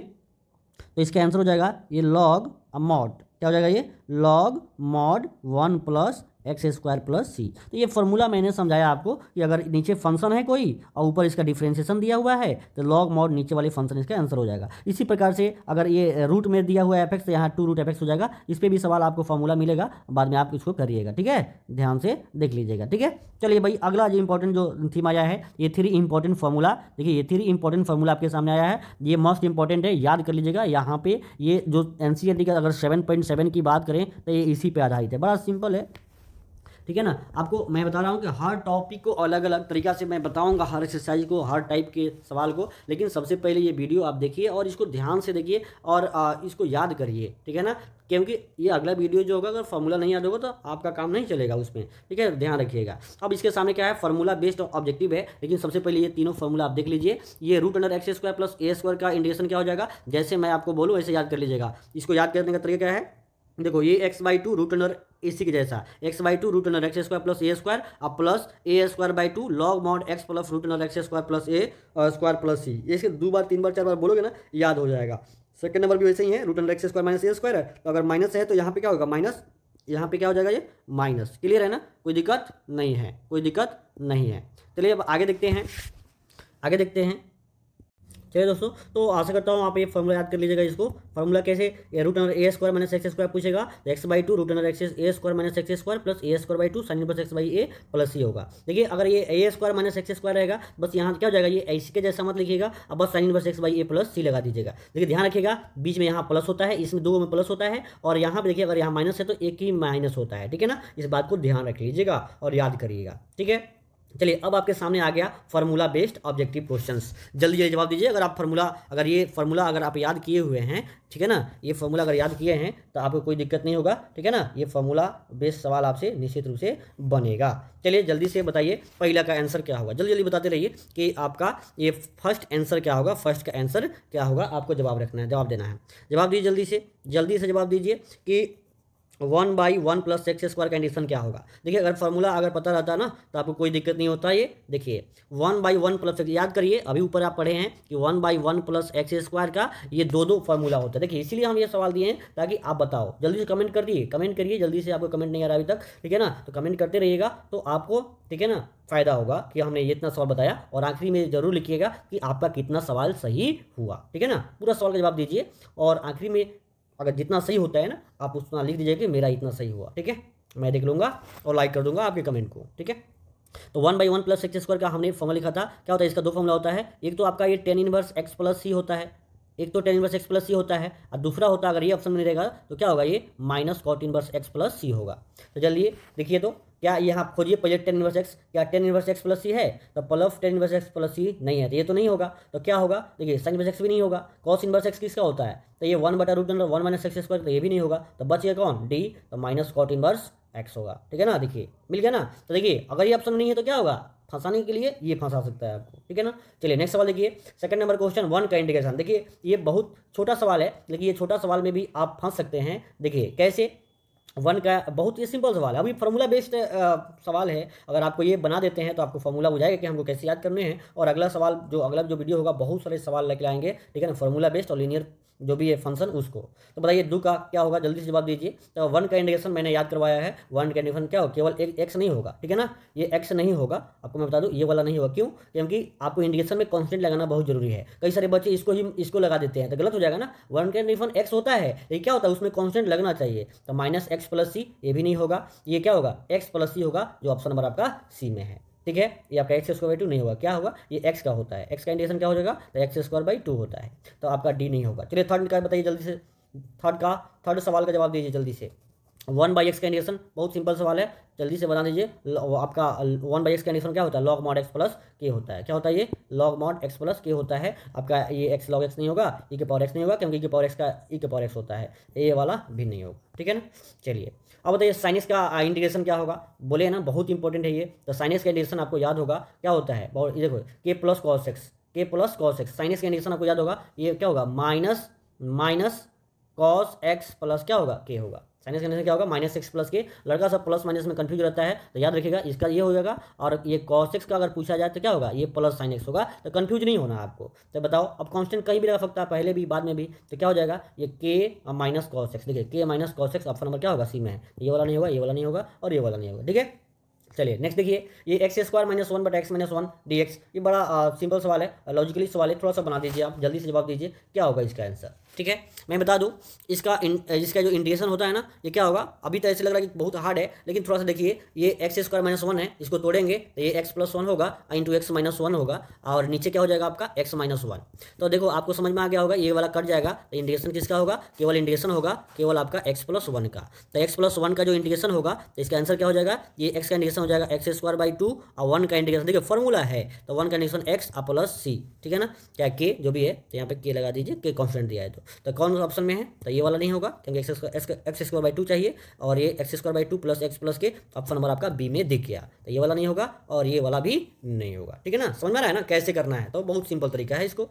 तो इसका आंसर हो जाएगा ये लॉग मॉड क्या हो जाएगा, ये log mod 1 plus x square plus c. तो ये फॉर्मूला मैंने समझाया आपको कि अगर नीचे फंक्शन है कोई और ऊपर इसका डिफरेंशिएशन दिया हुआ है तो लॉग मॉड नीचे वाले फंक्शन इसका आंसर हो जाएगा। इसी प्रकार से अगर ये रूट में दिया हुआ है एफ एक्स तो यहाँ 2 रूट एफ एक्स हो जाएगा। इस पर भी सवाल आपको फॉर्मूला मिलेगा, बाद में आप इसको करिएगा, ठीक है। ध्यान से देख लीजिएगा, ठीक है। चलिए भाई अगला जो इंपॉर्टेंट जो थीम आया है, ये 3 इंपॉर्टेंट फॉर्मूला। देखिए ये 3 इंपॉर्टेंट फॉर्मूला आपके सामने आया है, ये मोस्ट इंपॉर्टेंट है, याद कर लीजिएगा। यहाँ पे ये जो एनसीईआरटी का अगर 7.7 की बात करें तो ये इसी पे आधारित है, बड़ा सिंपल है, ठीक है ना। आपको मैं बता रहा हूँ कि हर टॉपिक को अलग अलग तरीक़ा से मैं बताऊँगा, हर एक्सरसाइज को, हर टाइप के सवाल को। लेकिन सबसे पहले ये वीडियो आप देखिए और इसको ध्यान से देखिए और इसको याद करिए, ठीक है ना। क्योंकि ये अगला वीडियो जो होगा अगर फॉर्मूला नहीं याद होगा तो आपका काम नहीं चलेगा उसमें, ठीक है, ध्यान रखिएगा। अब इसके सामने क्या है, फॉर्मूला बेस्ड ऑब्जेक्टिव है। लेकिन सबसे पहले ये तीनों फॉर्मूला आप देख लीजिए। ये root under x square plus a square का इंटीग्रेशन क्या हो जाएगा, जैसे मैं आपको बोलूँ ऐसे याद कर लीजिएगा। इसको याद करने का तरीका क्या है, देखो ये x/2 रूट अंडर इसी के जैसा x/2 root under x square plus a square अब plus a square by 2 log mod x plus root under x square plus a square plus c. इसके 2 बार 3 बार 4 बार बोलोगे ना, याद हो जाएगा। सेकंड नंबर भी वैसे ही है, root under x square minus a square है, तो अगर माइनस है तो यहाँ पे क्या होगा, माइनस, यहाँ पे क्या हो जाएगा, ये माइनस। क्लियर है ना, कोई दिक्कत नहीं है, कोई दिक्कत नहीं है। चलिए अब आगे देखते हैं, आगे देखते हैं। चलिए दोस्तों, तो आशा करता हूँ आप ये फॉर्मूला याद कर लीजिएगा। इसको फॉर्मूला कैसे, root under a square minus x square पूछेगा तो x/2 root under x a square minus x square plus a square by 2 sine inverse x by a plus c होगा। देखिए अगर ये a square minus x square रहेगा, बस यहाँ क्या हो जाएगा, ये ऐसे के जैसा मत लिखिएगा, अब बस sine inverse x by a plus c लगा दीजिएगा। देखिए ध्यान रखिएगा, बीच में यहाँ प्लस होता है, इसमें 2 में प्लस होता है, और यहाँ पे देखिए अगर यहाँ माइनस है तो एक ही माइनस होता है, ठीक है ना। इस बात को ध्यान रख लीजिएगा और याद करिएगा, ठीक है। चलिए अब आपके सामने आ गया फार्मूला बेस्ड ऑब्जेक्टिव क्वेश्चंस। जल्दी जल्दी जवाब दीजिए। अगर ये फार्मूला अगर आप याद किए हुए हैं, ठीक है ना, ये फार्मूला अगर याद किए हैं तो आपको कोई दिक्कत नहीं होगा, ठीक है ना। ये फार्मूला बेस्ड सवाल आपसे निश्चित रूप से बनेगा। चलिए जल्दी से बताइए पहला का आंसर क्या होगा, जल्दी जल्दी बताते रहिए कि आपका ये फर्स्ट आंसर क्या होगा, फर्स्ट का आंसर क्या होगा, आपको जवाब रखना है, जवाब देना है। जवाब दीजिए जल्दी से जवाब दीजिए कि 1/1 प्लस एक्स स्क्वायर का इंटीग्रेशन क्या होगा। देखिए अगर फॉर्मूला अगर पता रहता ना तो आपको कोई दिक्कत नहीं होता। ये देखिए 1/1 प्लस एक्स, याद करिए अभी ऊपर आप पढ़े हैं कि 1/1 प्लस एक्स स्क्वायर का ये दो फार्मूला होता है। देखिए इसीलिए हम ये सवाल दिए हैं ताकि आप बताओ। जल्दी से कमेंट कर दिए, कमेंट करिए जल्दी से, आपको कमेंट नहीं आ रहा अभी तक, ठीक है ना, तो कमेंट करते रहिएगा तो आपको, ठीक है ना, फायदा होगा कि हमने ये इतना सवाल बताया। और आखिरी में जरूर लिखिएगा कि आपका कितना सवाल सही हुआ, ठीक है ना, पूरा सवाल का जवाब दीजिए और आखिरी में अगर जितना सही होता है ना आप उतना लिख दीजिए कि मेरा इतना सही हुआ, ठीक है। मैं देख लूँगा और लाइक कर दूंगा आपके कमेंट को, ठीक है। तो 1/1 प्लस एक्स स्क्वायर का हमने फॉर्मूला लिखा था। क्या होता है, इसका 2 फॉर्मूला होता है। एक तो आपका ये tan inverse x plus c होता है, एक तो ten inverse x plus c होता है और दूसरा होता है, अगर ये ऑप्शन में नहीं रहेगा तो क्या होगा, ये minus cot inverse x plus c होगा। तो चलिए देखिए, तो क्या यहाँ खोजिए पहले टेन इनवर्स एक्स, क्या tan inverse x plus c है, तो plus tan inverse x plus c नहीं है, तो ये तो नहीं होगा। तो क्या होगा, देखिए साइन इनवर्स एक्स भी नहीं होगा, कॉस इनवर्स एक्स किसका होता है, तो ये 1/√1 माइनस एक्स स्क्वायर, तो ये भी नहीं होगा। तो बच गया कौन, डी, तो माइनस कॉट इनवर्स एक्स होगा। ठीक है ना, देखिए मिल गया ना। तो देखिए अगर ये ऑप्शन नहीं है तो क्या होगा, फंसाने के लिए ये फंसा सकता है आपको। ठीक है ना, चलिए नेक्स्ट सवाल देखिए, सेकंड नंबर क्वेश्चन 1 का इंटीग्रेशन। देखिए ये बहुत छोटा सवाल है, लेकिन ये छोटा सवाल में भी आप फंस सकते हैं। देखिए कैसे, 1 का बहुत ही सिंपल सवाल है, अभी फार्मूला बेस्ड सवाल है। अगर आपको ये बना देते हैं तो आपको फार्मूला हो जाएगा कि हमको कैसे याद करने हैं। और अगला सवाल जो अगला जो वीडियो होगा बहुत सारे सवाल लेके आएंगे, ठीक है ना, फार्मूला बेस्ड और लीनियर जो भी है फंक्शन उसको। तो बताइए 2 का क्या होगा, जल्दी से जवाब दीजिए। तो 1 का इंटीग्रेशन मैंने याद करवाया है, 1 का इंटीग्रेशन क्या हो, केवल एक एक्स नहीं होगा। ठीक है ना, ये एक्स नहीं होगा, आपको मैं बता दूं ये वाला नहीं होगा। क्यों, क्योंकि आपको इंटीग्रेशन में कांस्टेंट लगाना बहुत जरूरी है। कई सारे बच्चे इसको लगा देते हैं तो गलत हो जाएगा ना। 1 का इंटीग्रेशन एक्स होता है, ये क्या होता है, उसमें कांस्टेंट लगना चाहिए। तो माइनस एक्स प्लस सी, ये भी नहीं होगा, ये क्या होगा, एक्स प्लस सी होगा, जो ऑप्शन नंबर आपका सी में है। ठीक है, ये आपका एक्स स्क्वायर बाई 2 नहीं होगा, क्या होगा, ये एक्स का होता है, एक्स का इंटीग्रेशन क्या हो जाएगा, तो एक्स स्क्वायर बाई 2 होता है। तो आपका डी नहीं होगा। चलिए थर्ड का बताइए जल्दी से, थर्ड सवाल का जवाब दीजिए जल्दी से। 1/x का इंटीग्रेशन बहुत सिंपल सवाल है, जल्दी से बता दीजिए। आपका 1/x का इंटीग्रेशन क्या होता है, लॉग मॉड एक्स प्लस के होता है। क्या होता है ये, लॉग मॉड एक्स प्लस के होता है। आपका ये एक्स लॉग एक्स नहीं होगा, ई के पावर एक्स नहीं होगा, क्योंकि ई के पावर एक्स का ई के पावर एक्स होता है, ये वाला भी नहीं होगा। ठीक है ना, चलिए अब बताइए साइनस का इंटीग्रेशन क्या होगा, बोले ना बहुत इंपॉर्टेंट है ये। तो साइनस का इंटीग्रेशन आपको याद होगा क्या होता है, बहुत ये देखो, के प्लस कॉस एक्स, के प्लस कॉस एक्स। साइनस का इंटीग्रेशन आपको याद होगा, ये क्या होगा, माइनस कॉस एक्स प्लस क्या होगा, के होगा। साइनस का क्या होगा, माइनस एक्स प्लस के। लड़का सब प्लस माइनस में कंफ्यूज रहता है, तो याद रखिएगा इसका ये हो जाएगा। और ये कॉस एक्स का अगर पूछा जाए तो क्या होगा, ये प्लस साइन एक्स होगा। तो कंफ्यूज नहीं होना आपको। तो बताओ, अब कांस्टेंट कहीं भी लगा सकता है, पहले भी बाद में भी। तो क्या हो जाएगा, ये के माइनस कॉस एक्स। देखिए के minus cos x option number क्या होगा, सी में है। ये वाला नहीं होगा, ये वाला नहीं होगा, और ये वाला नहीं होगा। ठीक है, चलिए नेक्स्ट देखिए, ये x square minus 1/x-1 dx। ये बड़ा सिंपल सवाल है, लॉजिकली सवाल है, थोड़ा सा बना दीजिए आप, जल्दी से जवाब दीजिए क्या होगा इसका आंसर। ठीक है, मैं बता दूं इसका जो इंटीग्रेशन होता है ना, ये क्या होगा। अभी तो ऐसे लग रहा है कि बहुत हार्ड है, लेकिन थोड़ा सा देखिए, ये एक्स स्क्वायर माइनस 1 है, इसको तोड़ेंगे तो ये एक्स प्लस 1 होगा, इंटू एक्स माइनस 1 होगा, और नीचे क्या हो जाएगा आपका एक्स माइनस 1। तो देखो आपको समझ में आ गया होगा, ये वाला कट जाएगा, तो इंटीग्रेशन किसका होगा, केवल इंटीग्रेशन होगा केवल आपका एक्स प्लस 1 का। तो एक्स प्लस 1 का जो इंटीग्रेशन होगा, तो इसका आंसर क्या हो जाएगा, ये एक्स का इंटीग्रेशन हो जाएगा एक्स स्क्वायर बाई 2, और 1 का इंटीग्रेशन देखिए फॉर्मूला है, तो 1 का इंटीग्रेशन एक्स प्लस सी। ठीक है ना, क्या के जो भी है, तो यहाँ पे के लगा दीजिए, के कॉन्स्टेंट दिया है। तो कौन ऑप्शन में है, तो ये वाला नहीं होगा, क्योंकि एक्स स्क्वायर बाई 2 चाहिए, और ये x square by 2 plus x plus के ऑप्शन नंबर आपका बी में दिख गया। तो ये वाला नहीं होगा, और ये वाला भी नहीं होगा। ठीक है ना, समझ में आ रहा है ना कैसे करना है, तो बहुत सिंपल तरीका है इसको।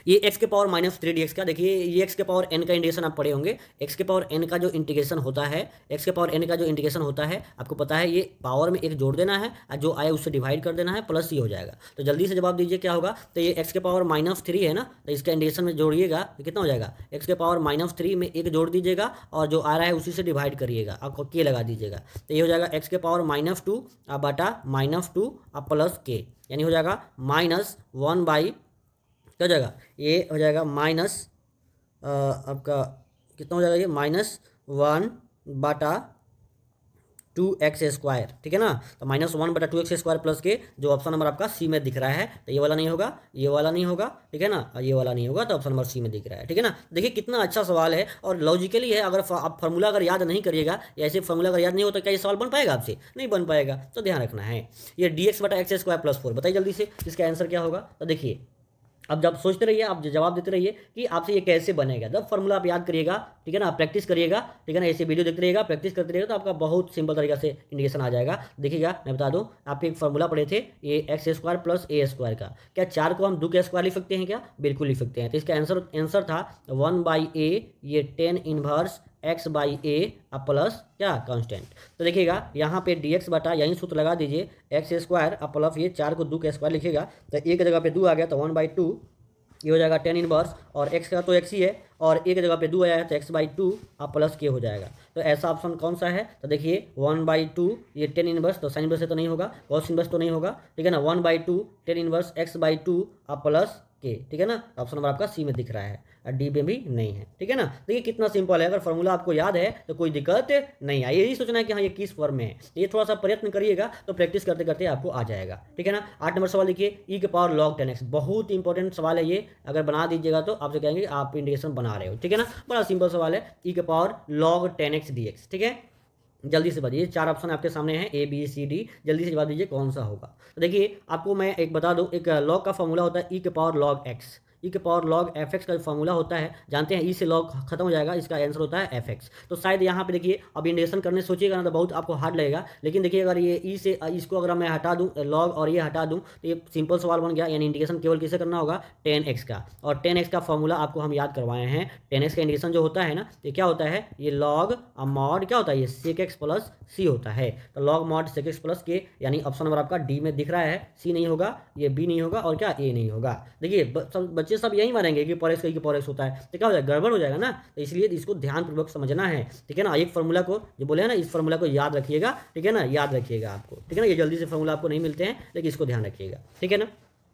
ये एक्स के पावर -3dx का, देखिए ये एक्स के पावर n का इंटीग्रेशन आप पढ़े होंगे। एक्स के पावर n का जो इंटीग्रेशन होता है, एक्स के पावर n का जो इंटीग्रेशन होता है, आपको पता है ये पावर में एक जोड़ देना है, और जो आए उससे डिवाइड कर देना है, प्लस ही हो जाएगा। तो जल्दी से जवाब दीजिए क्या होगा। तो ये एक्स के पावर -3 है ना, तो इसका इंटीग्रेशन में जोड़िएगा तो कितना हो जाएगा, एक्स के पावर -3 में एक जोड़ दीजिएगा, और जो आ रहा है उसी से डिवाइड करिएगा, आपको के लगा दीजिएगा। तो ये हो जाएगा एक्स के पावर -2 बटा -2 प्लस के, यानी हो जाएगा -1 बाई, क्या हो जाएगा, ये हो जाएगा माइनस आपका कितना हो जाएगा, ये -1/2x²। ठीक है ना, तो -1/2x² प्लस के, जो ऑप्शन नंबर आपका सी में दिख रहा है, तो ये वाला नहीं होगा, ये वाला नहीं होगा। ठीक है ना, और ये वाला नहीं होगा, तो ऑप्शन नंबर सी में दिख रहा है। ठीक है ना, देखिए कितना अच्छा सवाल है, और लॉजिकली है। अगर आप फार्मूला अगर याद नहीं करिएगा, या ऐसे फार्मूला अगर याद नहीं हो तो क्या ये सवाल बन पाएगा आपसे, नहीं बन पाएगा। तो ध्यान रखना है। ये dx/x² + 4, बताइए जल्दी से इसका आंसर क्या होगा। तो देखिए, अब जब सोचते रहिए, आप जवाब देते रहिए कि आपसे ये कैसे बनेगा। जब फॉर्मूला आप याद करिएगा, ठीक है ना, प्रैक्टिस करिएगा, ठीक है ना, ऐसे वीडियो देखते रहिएगा, प्रैक्टिस करते रहिएगा, तो आपका बहुत सिंपल तरीका से इंटीग्रेशन आ जाएगा। देखिएगा, मैं बता दूं, आप एक फॉर्मूला पढ़े थे, ये x² + a² का। क्या 4 को हम 2 के स्क्वायर लिख सकते हैं क्या, बिल्कुल लिख सकते हैं। तो इसका आंसर था 1/a, ये 10 इनवर्स x/a प्लस क्या कांस्टेंट। तो देखिएगा यहाँ पे dx बटा, यहीं सूत्र लगा दीजिए, x² प्लस ये 4 को 2 के स्क्वायर लिखिएगा, तो एक जगह पे 2 आ गया, तो 1/2 ये हो जाएगा 10 इनवर्स, और x का तो x ही है, और एक जगह पे 2 आया है, तो x/2 प्लस के हो जाएगा। तो ऐसा ऑप्शन कौन सा है, तो देखिए 1/2 ये 10 इनवर्स, तो साइन इनवर्स से तो नहीं होगा, कॉस इनवर्स तो नहीं होगा। ठीक है ना, 1/2 10 इनवर्स x/2 प्लस के, ठीक है ना। ऑप्शन नंबर आपका सी में दिख रहा है और डी में भी नहीं है, ठीक है ना। देखिए कितना सिंपल है, अगर फॉर्मूला आपको याद है तो कोई दिक्कत नहीं है। यही सोचना है कि हाँ ये किस फॉर्म में है, ये थोड़ा सा प्रयत्न करिएगा तो प्रैक्टिस करते करते आपको आ जाएगा, ठीक है ना। 8 नंबर सवाल देखिए, ई के पावर लॉग 10x, बहुत इंपॉर्टेंट सवाल है ये। अगर बना दीजिएगा तो आपसे कहेंगे आप इंटीग्रेशन बना रहे हो, ठीक है ना। बड़ा सिंपल सवाल है, ई के पावर लॉग 10x dx, ठीक है। जल्दी से बताइए, 4 ऑप्शन आपके सामने हैं A B C D, जल्दी से जवाब दीजिए कौन सा होगा। तो देखिए आपको मैं एक बता दूं, एक लॉग का फॉर्मूला होता है ई के पावर लॉग एक्स, ई के पावर लॉग एफ एक्स का जो फॉर्मूला होता है, जानते हैं ई से लॉग खत्म हो जाएगा, इसका आंसर होता है एफ एक्स। तो शायद यहाँ पे देखिए अब इंटीग्रेशन करने सोचिएगा ना तो बहुत आपको हार्ड लगेगा, लेकिन देखिए अगर ये ई से इसको अगर मैं हटा दूँ लॉग और ये हटा दूँ तो ये सिंपल सवाल बन गया, यानी इंटीग्रेशन केवल किसे करना होगा 10x का। और 10x का फॉर्मूला आपको हम याद करवाए हैं, 10x का इंटीग्रेशन जो होता है ना ये क्या होता है, ये लॉग मॉड क्या होता है, ये sec x प्लस सी होता है। तो log mod sec x plus के, यानी ऑप्शन नंबर आपका डी में दिख रहा है, सी नहीं होगा, ये बी नहीं होगा और क्या ए नहीं होगा। देखिए बच्चे सब यही मारेंगे कि पर एक्स का पर एक्स होता है, तो क्या हो जाएगा, गड़बड़ हो जाएगा ना। तो इसलिए इसको ध्यानपूर्वक समझना है, ठीक है ना। एक फॉर्मूला को जो बोले हैं ना, इस फॉर्मूला को याद रखिएगा, ठीक है ना, याद रखिएगा आपको, ठीक है ना। ये जल्दी से फॉर्मूला आपको नहीं मिलते हैं, लेकिन इसको ध्यान रखिएगा, ठीक है ना।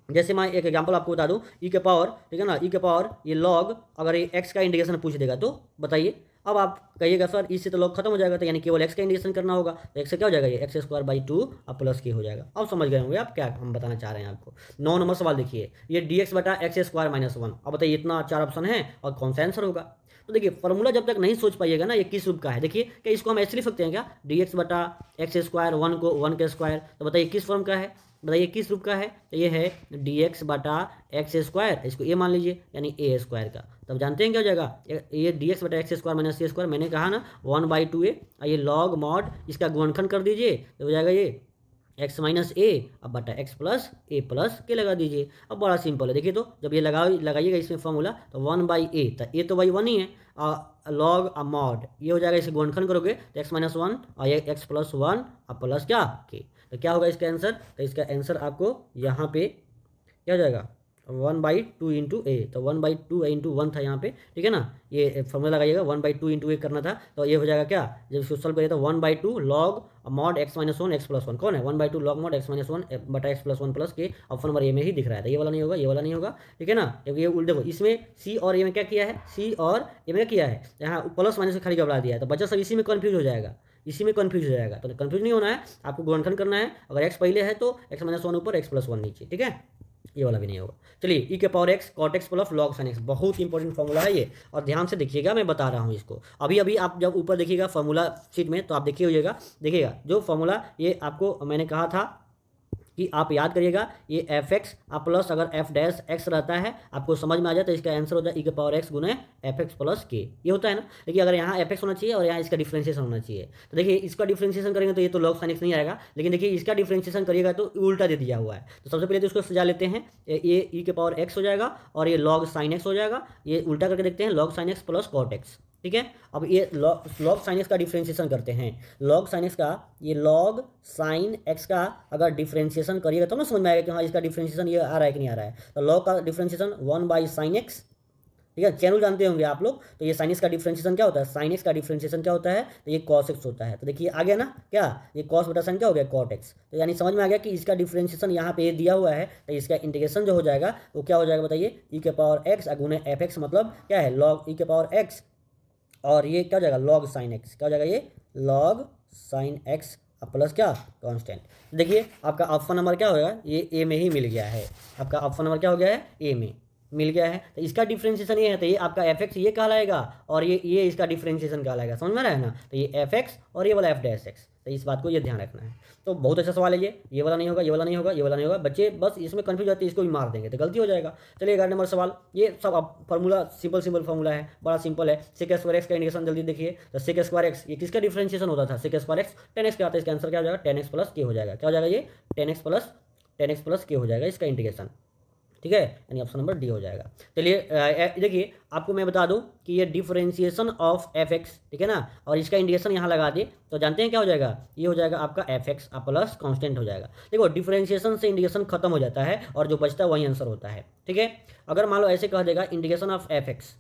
जैसे मैं एक एग्जांपल आपको बता दूं, ई के पावर, ठीक है ना, ई के पावर ये लॉग, अगर ये एक्स का इंटीग्रेशन पूछ देगा तो बताइए। अब आप कहिएगा सर इससे तो लॉग खत्म हो जाएगा, तो यानी केवल एक्स का इंटीग्रेशन करना होगा, तो एक्स से क्या हो जाएगा, ये एक्स स्क्वायर बाई 2 अब प्लस के हो जाएगा। अब समझ गए होंगे आप क्या हम बताना चाह रहे हैं आपको। 9 नंबर सवाल देखिए, ये डी एक्स बटा एक्स स्क्वायर माइनस 1। अब बताइए इतना 4 ऑप्शन है और कौन सा आंसर होगा। तो देखिए फॉर्मूला जब तक नहीं सोच पाइएगा ना ये किस रूप का है, देखिए क्या इसको हम ऐसे लिख सकते हैं क्या, डी एक्स बटा एक्स स्क्वायर 1 को 1 के स्क्वायर, तो बताइए किस फॉर्म का है, बताइए किस रूप का है। तो ये है डी एक्स बटा एक्स स्क्वायर, इसको ए मान लीजिए, यानी ए स्क्वायर का। तब जानते हैं क्या हो जाएगा, ये डी एक्स बटा x square minus c square, मैंने कहा ना 1/2a, ये लॉग मॉड इसका गुणनखंड कर दीजिए तो हो जाएगा ये एक्स माइनस ए अब बटा एक्स प्लस ए प्लस के लगा दीजिए। अब बड़ा सिंपल है, देखिए तो जब ये लगाइएगा इसमें फॉर्मूला तो 1/a, तो ए तो भाई 1 ही है, लॉग मॉड ये हो जाएगा, इसे गुणनखंड करोगे तो एक्स माइनस 1 और ये एक्स प्लस 1 अब प्लस क्या के, तो क्या होगा इसका आंसर, तो इसका आंसर आपको यहाँ पे क्या हो जाएगा 1/2 इंटू ए, तो 1/2 इंटू 1 था यहाँ पे, ठीक है ना। ये फॉर्मूला लगाइएगा 1/2 इंटू ए करना था, तो ये हो जाएगा क्या, जब इसको सॉल्व करिए तो 1/2 log mod x minus 1 x plus 1, कौन है 1/2 लॉग मॉड एक्स माइनस 1 बटा एक्स प्लस 1 प्लस के, ऑप्शन नंबर ए में ही दिख रहा है। तो ये वाला नहीं होगा, ये वाला नहीं होगा, ठीक है ना। ये उल्टे देखो इसमें सी और ए में क्या किया है, सी और ए में किया है, यहाँ प्लस माइनस से खाली घबरा दिया है, तो बच्चा सब इसी में कन्फ्यूज हो जाएगा, इसी में कन्फ्यूज हो जाएगा। तो कन्फ्यूज नहीं होना है, आपको गुणनखंड करना है, अगर एक्स पहले है तो एक्स माइनस 1 ऊपर एक्स प्लस 1 नीचे, ठीक है, ये वाला भी नहीं होगा। चलिए ई के power x cot x plus log sine x, बहुत इंपॉर्टेंट फॉर्मूला है ये, और ध्यान से देखिएगा मैं बता रहा हूँ इसको। अभी अभी आप जब ऊपर देखिएगा फॉर्मूला शीट में तो आप देखिएगा जो फॉर्मूला ये आपको मैंने कहा था कि आप याद करिएगा, ये एफ एक्स प्लस अगर एफ डैश एक्स रहता है आपको समझ में आ जाए तो इसका आंसर होता है ई के पावर एक्स गुना एफ एक्स प्लस के, ये होता है ना। देखिए अगर यहाँ एफ एक्स होना चाहिए और यहाँ इसका डिफ्रेंशिएशन होना चाहिए, तो देखिए इसका डिफ्रेंशिएशन करेंगे तो ये तो लॉग साइन एक्स नहीं आएगा, लेकिन देखिए इसका डिफ्रेंशिएशन करिएगा तो उल्टा दे दिया हुआ है। तो सबसे पहले तो इसको सजा लेते हैं, ये ई के पावर एक्स हो जाएगा और ये लॉग साइन एक्स हो जाएगा, ये उल्टा करके देखते हैं log sine x plus cot x, ठीक है। अब ये लॉग साइन एक्स का डिफ्रेंशिएशन करते हैं, लॉग साइन एक्स का, ये लॉग साइन एक्स का अगर डिफ्रेंशिएशन करिएगा तो ना समझ में आएगा कि हाँ इसका डिफ्रेंशिएशन ये आ रहा है कि नहीं आ रहा है। तो लॉग का डिफ्रेंशिएशन 1/sin x, ठीक है, चैनल जानते होंगे आप लोग। तो ये साइन एक्स का डिफ्रेंशिएशन क्या होता है, साइन एक्स का डिफ्रेंशिएशन क्या होता है, तो ये कॉस एक्स होता है। तो देखिए आ गया ना क्या, ये कॉस बटा साइन क्या हो गया कॉट एक्स, तो यानी समझ में आ गया कि इसका डिफ्रेंशिएशन यहाँ पे दिया हुआ है, तो इसका इंटीग्रेशन जो हो जाएगा वो क्या हो जाएगा बताइए, ई के पावर एक्स गुना एफ एक्स, मतलब क्या है लॉग ई के पावर एक्स और ये क्या हो जाएगा लॉग साइन एक्स, क्या हो जाएगा ये लॉग साइन एक्स प्लस क्या कांस्टेंट। देखिए आपका ऑप्शन नंबर क्या होगा, ये ए में ही मिल गया है, आपका ऑप्शन नंबर क्या हो गया है ए में मिल गया है। तो इसका डिफ्रेंशिएशन ये है, तो ये आपका एफ एक्स ये कहलाएगा और ये इसका डिफ्रेंशिएशन कहलाएगा, समझ में आ रहा है ना। तो ये एफ एक्स और ये वाला एफ डैश एक्स, तो इस बात को ये ध्यान रखना है। तो बहुत अच्छा सवाल है ये वाला नहीं होगा, ये वाला नहीं होगा, ये वाला नहीं होगा, बच्चे बस इसमें कंफ्यूज होते हैं, इसको भी मार देंगे तो गलती हो जाएगा। चलिए 11 नंबर सवाल, ये सब अब फॉर्मूला सिंपल फार्मूला है, बड़ा सिंपल है। सेक स्क्वायर एक्स का इंटीग्रेशन जल्दी देखिए, तो सेक स्क्वायर एक्स ये किसका डिफ्रेंशिएशन होता था, सेक स्क्वायर एक्स 10x का आता है, इसका आंसर क्या हो जाएगा 10x प्लस के हो जाएगा, क्या हो जाएगा ये 10x प्लस के हो जाएगा इसका इंटीग्रेशन, ठीक है, यानी ऑप्शन नंबर डी हो जाएगा। चलिए देखिए आपको मैं बता दूं कि ये डिफरेंशिएशन ऑफ एफ एक्स, ठीक है ना, और इसका इंटीग्रेशन यहाँ लगा दे तो जानते हैं क्या हो जाएगा, ये हो जाएगा आपका एफ एक्स प्लस कांस्टेंट हो जाएगा। देखो डिफरेंशिएशन से इंटीग्रेशन खत्म हो जाता है और जो बचता है वही आंसर होता है, ठीक है। अगर मान लो ऐसे कह देगा इंटीग्रेशन ऑफ एफ एक्स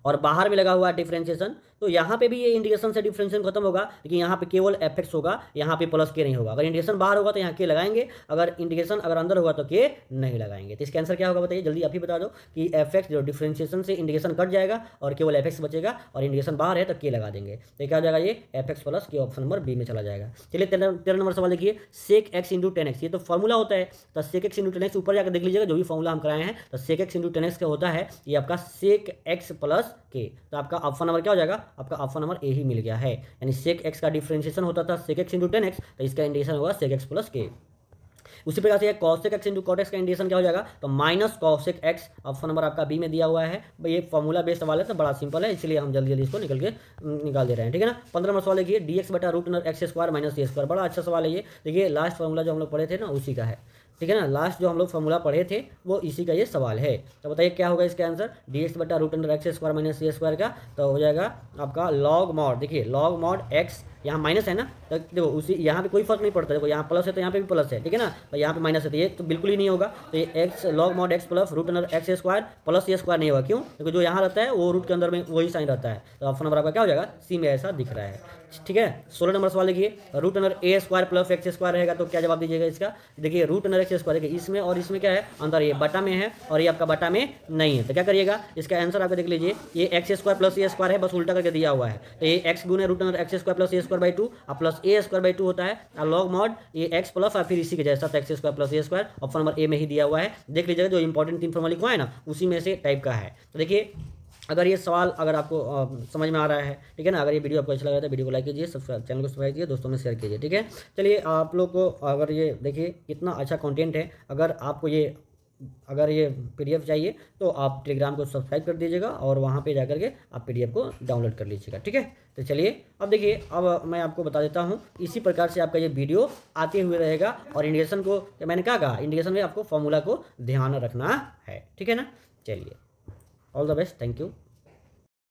और बाहर में लगा हुआ है डिफरेंशिएशन, तो यहाँ पे भी ये इंटीग्रेशन से डिफरेंशिएशन खत्म होगा, लेकिन यहाँ पे केवल एफ एक्स होगा, यहाँ पे प्लस के नहीं होगा। अगर इंटीग्रेशन बाहर होगा तो यहाँ के लगाएंगे, अगर इंटीग्रेशन अगर अंदर होगा तो के नहीं लगाएंगे। तो इसका आंसर क्या होगा बताइए, जल्दी आप ही बता दो कि एफ एक्स जो डिफरेंशिएशन से इंटीग्रेशन कट जाएगा और केवल एफ एक्स बचेगा, और इंटीग्रेशन बाहर है तो के लगा देंगे, तो क्या हो जाएगा, ये एफ एक्स प्लस के, ऑप्शन नंबर बी में चला जाएगा। चलिए 13 नंबर सवाल देखिए, सेक एक्स इंटू 10x, ये तो फॉर्मूला होता है, तो सेक एक्स इंटू 10x ऊपर जाकर देख लीजिएगा, जो भी फॉर्मूला हम कराए हैं, तो सेक एक्स इंटू 10x क्या होता है, ये आपका सेक एक्स प्लस के, तो आपका ऑप्शन नंबर क्या हो जाएगा, आपका ऑप्शन नंबर ए ही मिल गया है। यानी सेक एक्स का डिफरेंशिएशन होता था सेक एक्स इंटू 10x, तो इसका इंटीग्रेशन होगा सेक एक्स प्लस के। उसी प्रकार से cosec x into cot x का इंटीग्रेशन क्या हो जाएगा, तो minus cosec x, option number आपका बी में दिया हुआ है। ये फॉर्मूला बेस्ड सवाल है तो बड़ा सिंपल है, इसलिए हम जल्दी जल्दी इसको निकाल दे रहे हैं, ठीक है ना। 15 नंबर सवाल देखिए, डी एक्स बटा root under x square minus a square, बड़ा अच्छा सवाल है ये। देखिए लास्ट फॉर्मूला जो हम लोग पढ़े थे ना उसी का है, ठीक है ना, लास्ट जो हम लोग फॉर्मूला पढ़े थे वो इसी का ये सवाल है। तो बताइए क्या होगा इसका आंसर, डी एक्स बटा root under x square minus a square का, तो हो जाएगा आपका लॉग मॉड, देखिए लॉग मॉड एक्स, यहाँ माइनस है ना, तो देखो उसी यहाँ पे कोई फर्क नहीं पड़ता, देखो यहाँ प्लस है तो यहाँ पे भी प्लस है, ठीक है ना, तो यहाँ पे माइनस है तो ये तो बिल्कुल ही नहीं होगा, तो ये x log mod x plus root under x square plus a square नहीं होगा, क्यों, क्योंकि जो यहाँ रहता है वो रूट के अंदर में वही साइन रहता है, तो ऑप्शन नंबर आपका क्या हो जाएगा, सी में ऐसा दिख रहा है, ठीक है। 16 नंबर सवाल देखिए, root under a square plus x square रहेगा, तो क्या जवाब दीजिएगा इसका, देखिए रूट अंडर एक्स स्क्वायर, देखिए इसमें और इसमें क्या है अंदर, ये बटा में है और ये आपका बटा में नहीं है, तो क्या करिएगा इसका आंसर आपको देख लीजिए, ये x square plus a square है, बस उल्टा करके दिया हुआ है, तो ये एक्स गुने root under x square plus a square by 2 और प्लस ए स्क्वायर बाई 2 होता है, और लॉग मॉड ये एक्स प्लस और फिर इसी के जैसा x square plus a square, option number A में ही दिया हुआ है। देख लीजिएगा जो इंपॉर्टेंट 3 फॉर्मूला लिखा है ना उसी में से टाइप का है। तो देखिए अगर ये सवाल अगर आपको समझ में आ रहा है, ठीक है ना, अगर ये वीडियो आपको अच्छा लगा तो वीडियो को लाइक कीजिए, सब्सक्राइब चैनल को सब्सक्राइब कीजिए, दोस्तों में शेयर कीजिए, ठीक है। चलिए आप लोग को अगर ये देखिए कितना अच्छा कंटेंट है, अगर आपको ये PDF चाहिए तो आप टेलीग्राम को सब्सक्राइब कर दीजिएगा और वहाँ पे जाकर के आप PDF को डाउनलोड कर लीजिएगा, ठीक है। तो चलिए अब देखिए, अब मैं आपको बता देता हूँ, इसी प्रकार से आपका ये वीडियो आते हुए रहेगा, और इंटीग्रेशन को मैंने कहा इंटीग्रेशन में आपको फॉर्मूला को ध्यान रखना है, ठीक है ना। चलिए all the best, thank you.